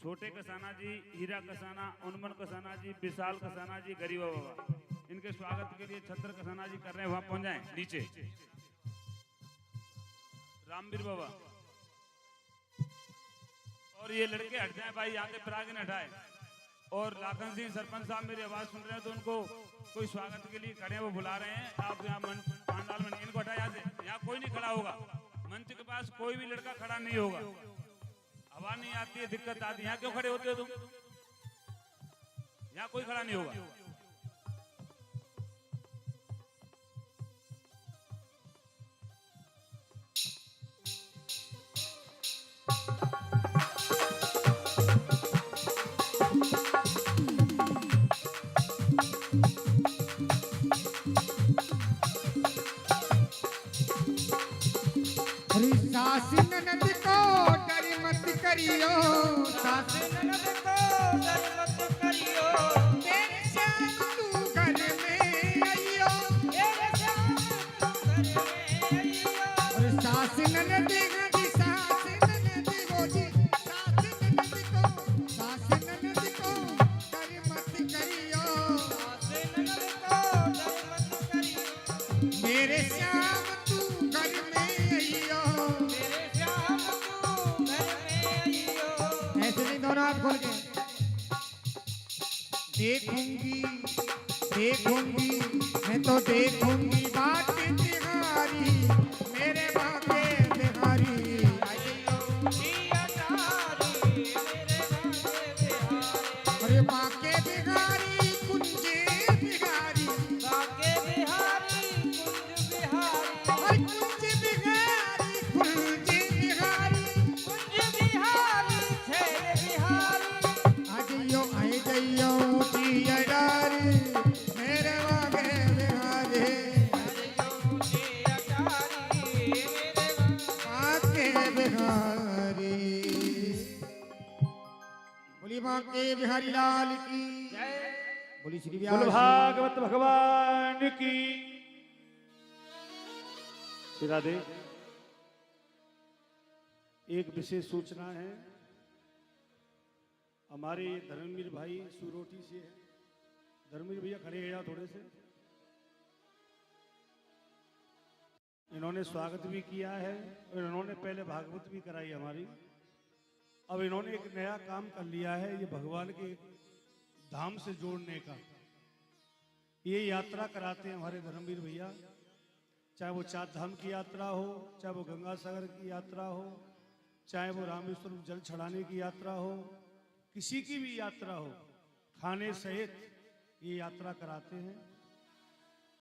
[SPEAKER 4] छोटे कसाना जी, हीरा कसाना, उन्मन कसाना जी, विशाल कसाना जी, गरीबा बाबा, इनके स्वागत के लिए 76 कसाना जी कर रहे हैं, वहां पहुंच जाए नीचे। रामवीर बाबा और ये लड़के हट जाए भाई, यहाँ के पराग न हटाए। और लाखन सिंह सरपंच साहब मेरी आवाज सुन रहे हैं तो उनको कोई स्वागत के लिए खड़े हैं, वो बुला रहे हैं। आप यहाँ पांडाल में इनको हटाया से, यहाँ कोई नहीं खड़ा होगा, मंच के पास कोई भी लड़का खड़ा नहीं होगा। हवा नहीं आती है, दिक्कत आती है, यहाँ क्यों खड़े होते हो तुम? यहाँ कोई खड़ा नहीं होगा।
[SPEAKER 1] अरे सास ननद को डर मत करियो सास
[SPEAKER 2] ननद को डर मत करियो
[SPEAKER 1] मेरे श्याम तू घर में आइयो
[SPEAKER 2] मेरे श्याम तू घर में आइयो
[SPEAKER 1] और सास ननद गाजी सास ननद गोजी सास ननद को डर मत करियो
[SPEAKER 2] सास ननद को डर मत करियो
[SPEAKER 1] मेरे श्याम तू घर में आइयो।
[SPEAKER 2] मेरे श्याम तू घर में आइयो
[SPEAKER 1] ऐसे नहीं दोनों हाथ खोल के देखूंगी देखूंगी मैं तो देखूंगी बात बिहारी मेरे बाके बिहारी
[SPEAKER 2] जिया तारी मेरे बाके बिहारी
[SPEAKER 1] अरे बाके बिहारी कुंजे बिहारी
[SPEAKER 2] बाके बिहारी कुंज बिहारी
[SPEAKER 1] और कुंजे बिहारी कुंजे बिहारी
[SPEAKER 2] कुंज बिहारी छेड़ बिहारी
[SPEAKER 1] आई जइयो ऊंची अडारी मेरे बाके बिहारी
[SPEAKER 2] जिया तारी मेरे
[SPEAKER 1] बाके बिहारी। बोली बाके बिहारी लाल की बोली श्री
[SPEAKER 3] बोल
[SPEAKER 1] व्यास
[SPEAKER 3] भागवत भगवान की श्री राधे। एक विशेष सूचना है, हमारे धर्मवीर भाई सुरोटी से है। धर्मवीर भैया खड़े हैं थोड़े से। इन्होंने स्वागत भी किया है और इन्होंने पहले भागवत भी कराई हमारी। अब इन्होंने एक नया काम कर लिया है, ये भगवान के धाम से जोड़ने का। ये यात्रा कराते हैं हमारे धर्मवीर भैया, चाहे वो चार धाम की यात्रा हो, चाहे वो गंगा सागर की यात्रा हो, चाहे वो रामेश्वरम जल चढ़ाने की यात्रा हो, किसी की भी यात्रा हो, खाने सहित ये यात्रा कराते हैं।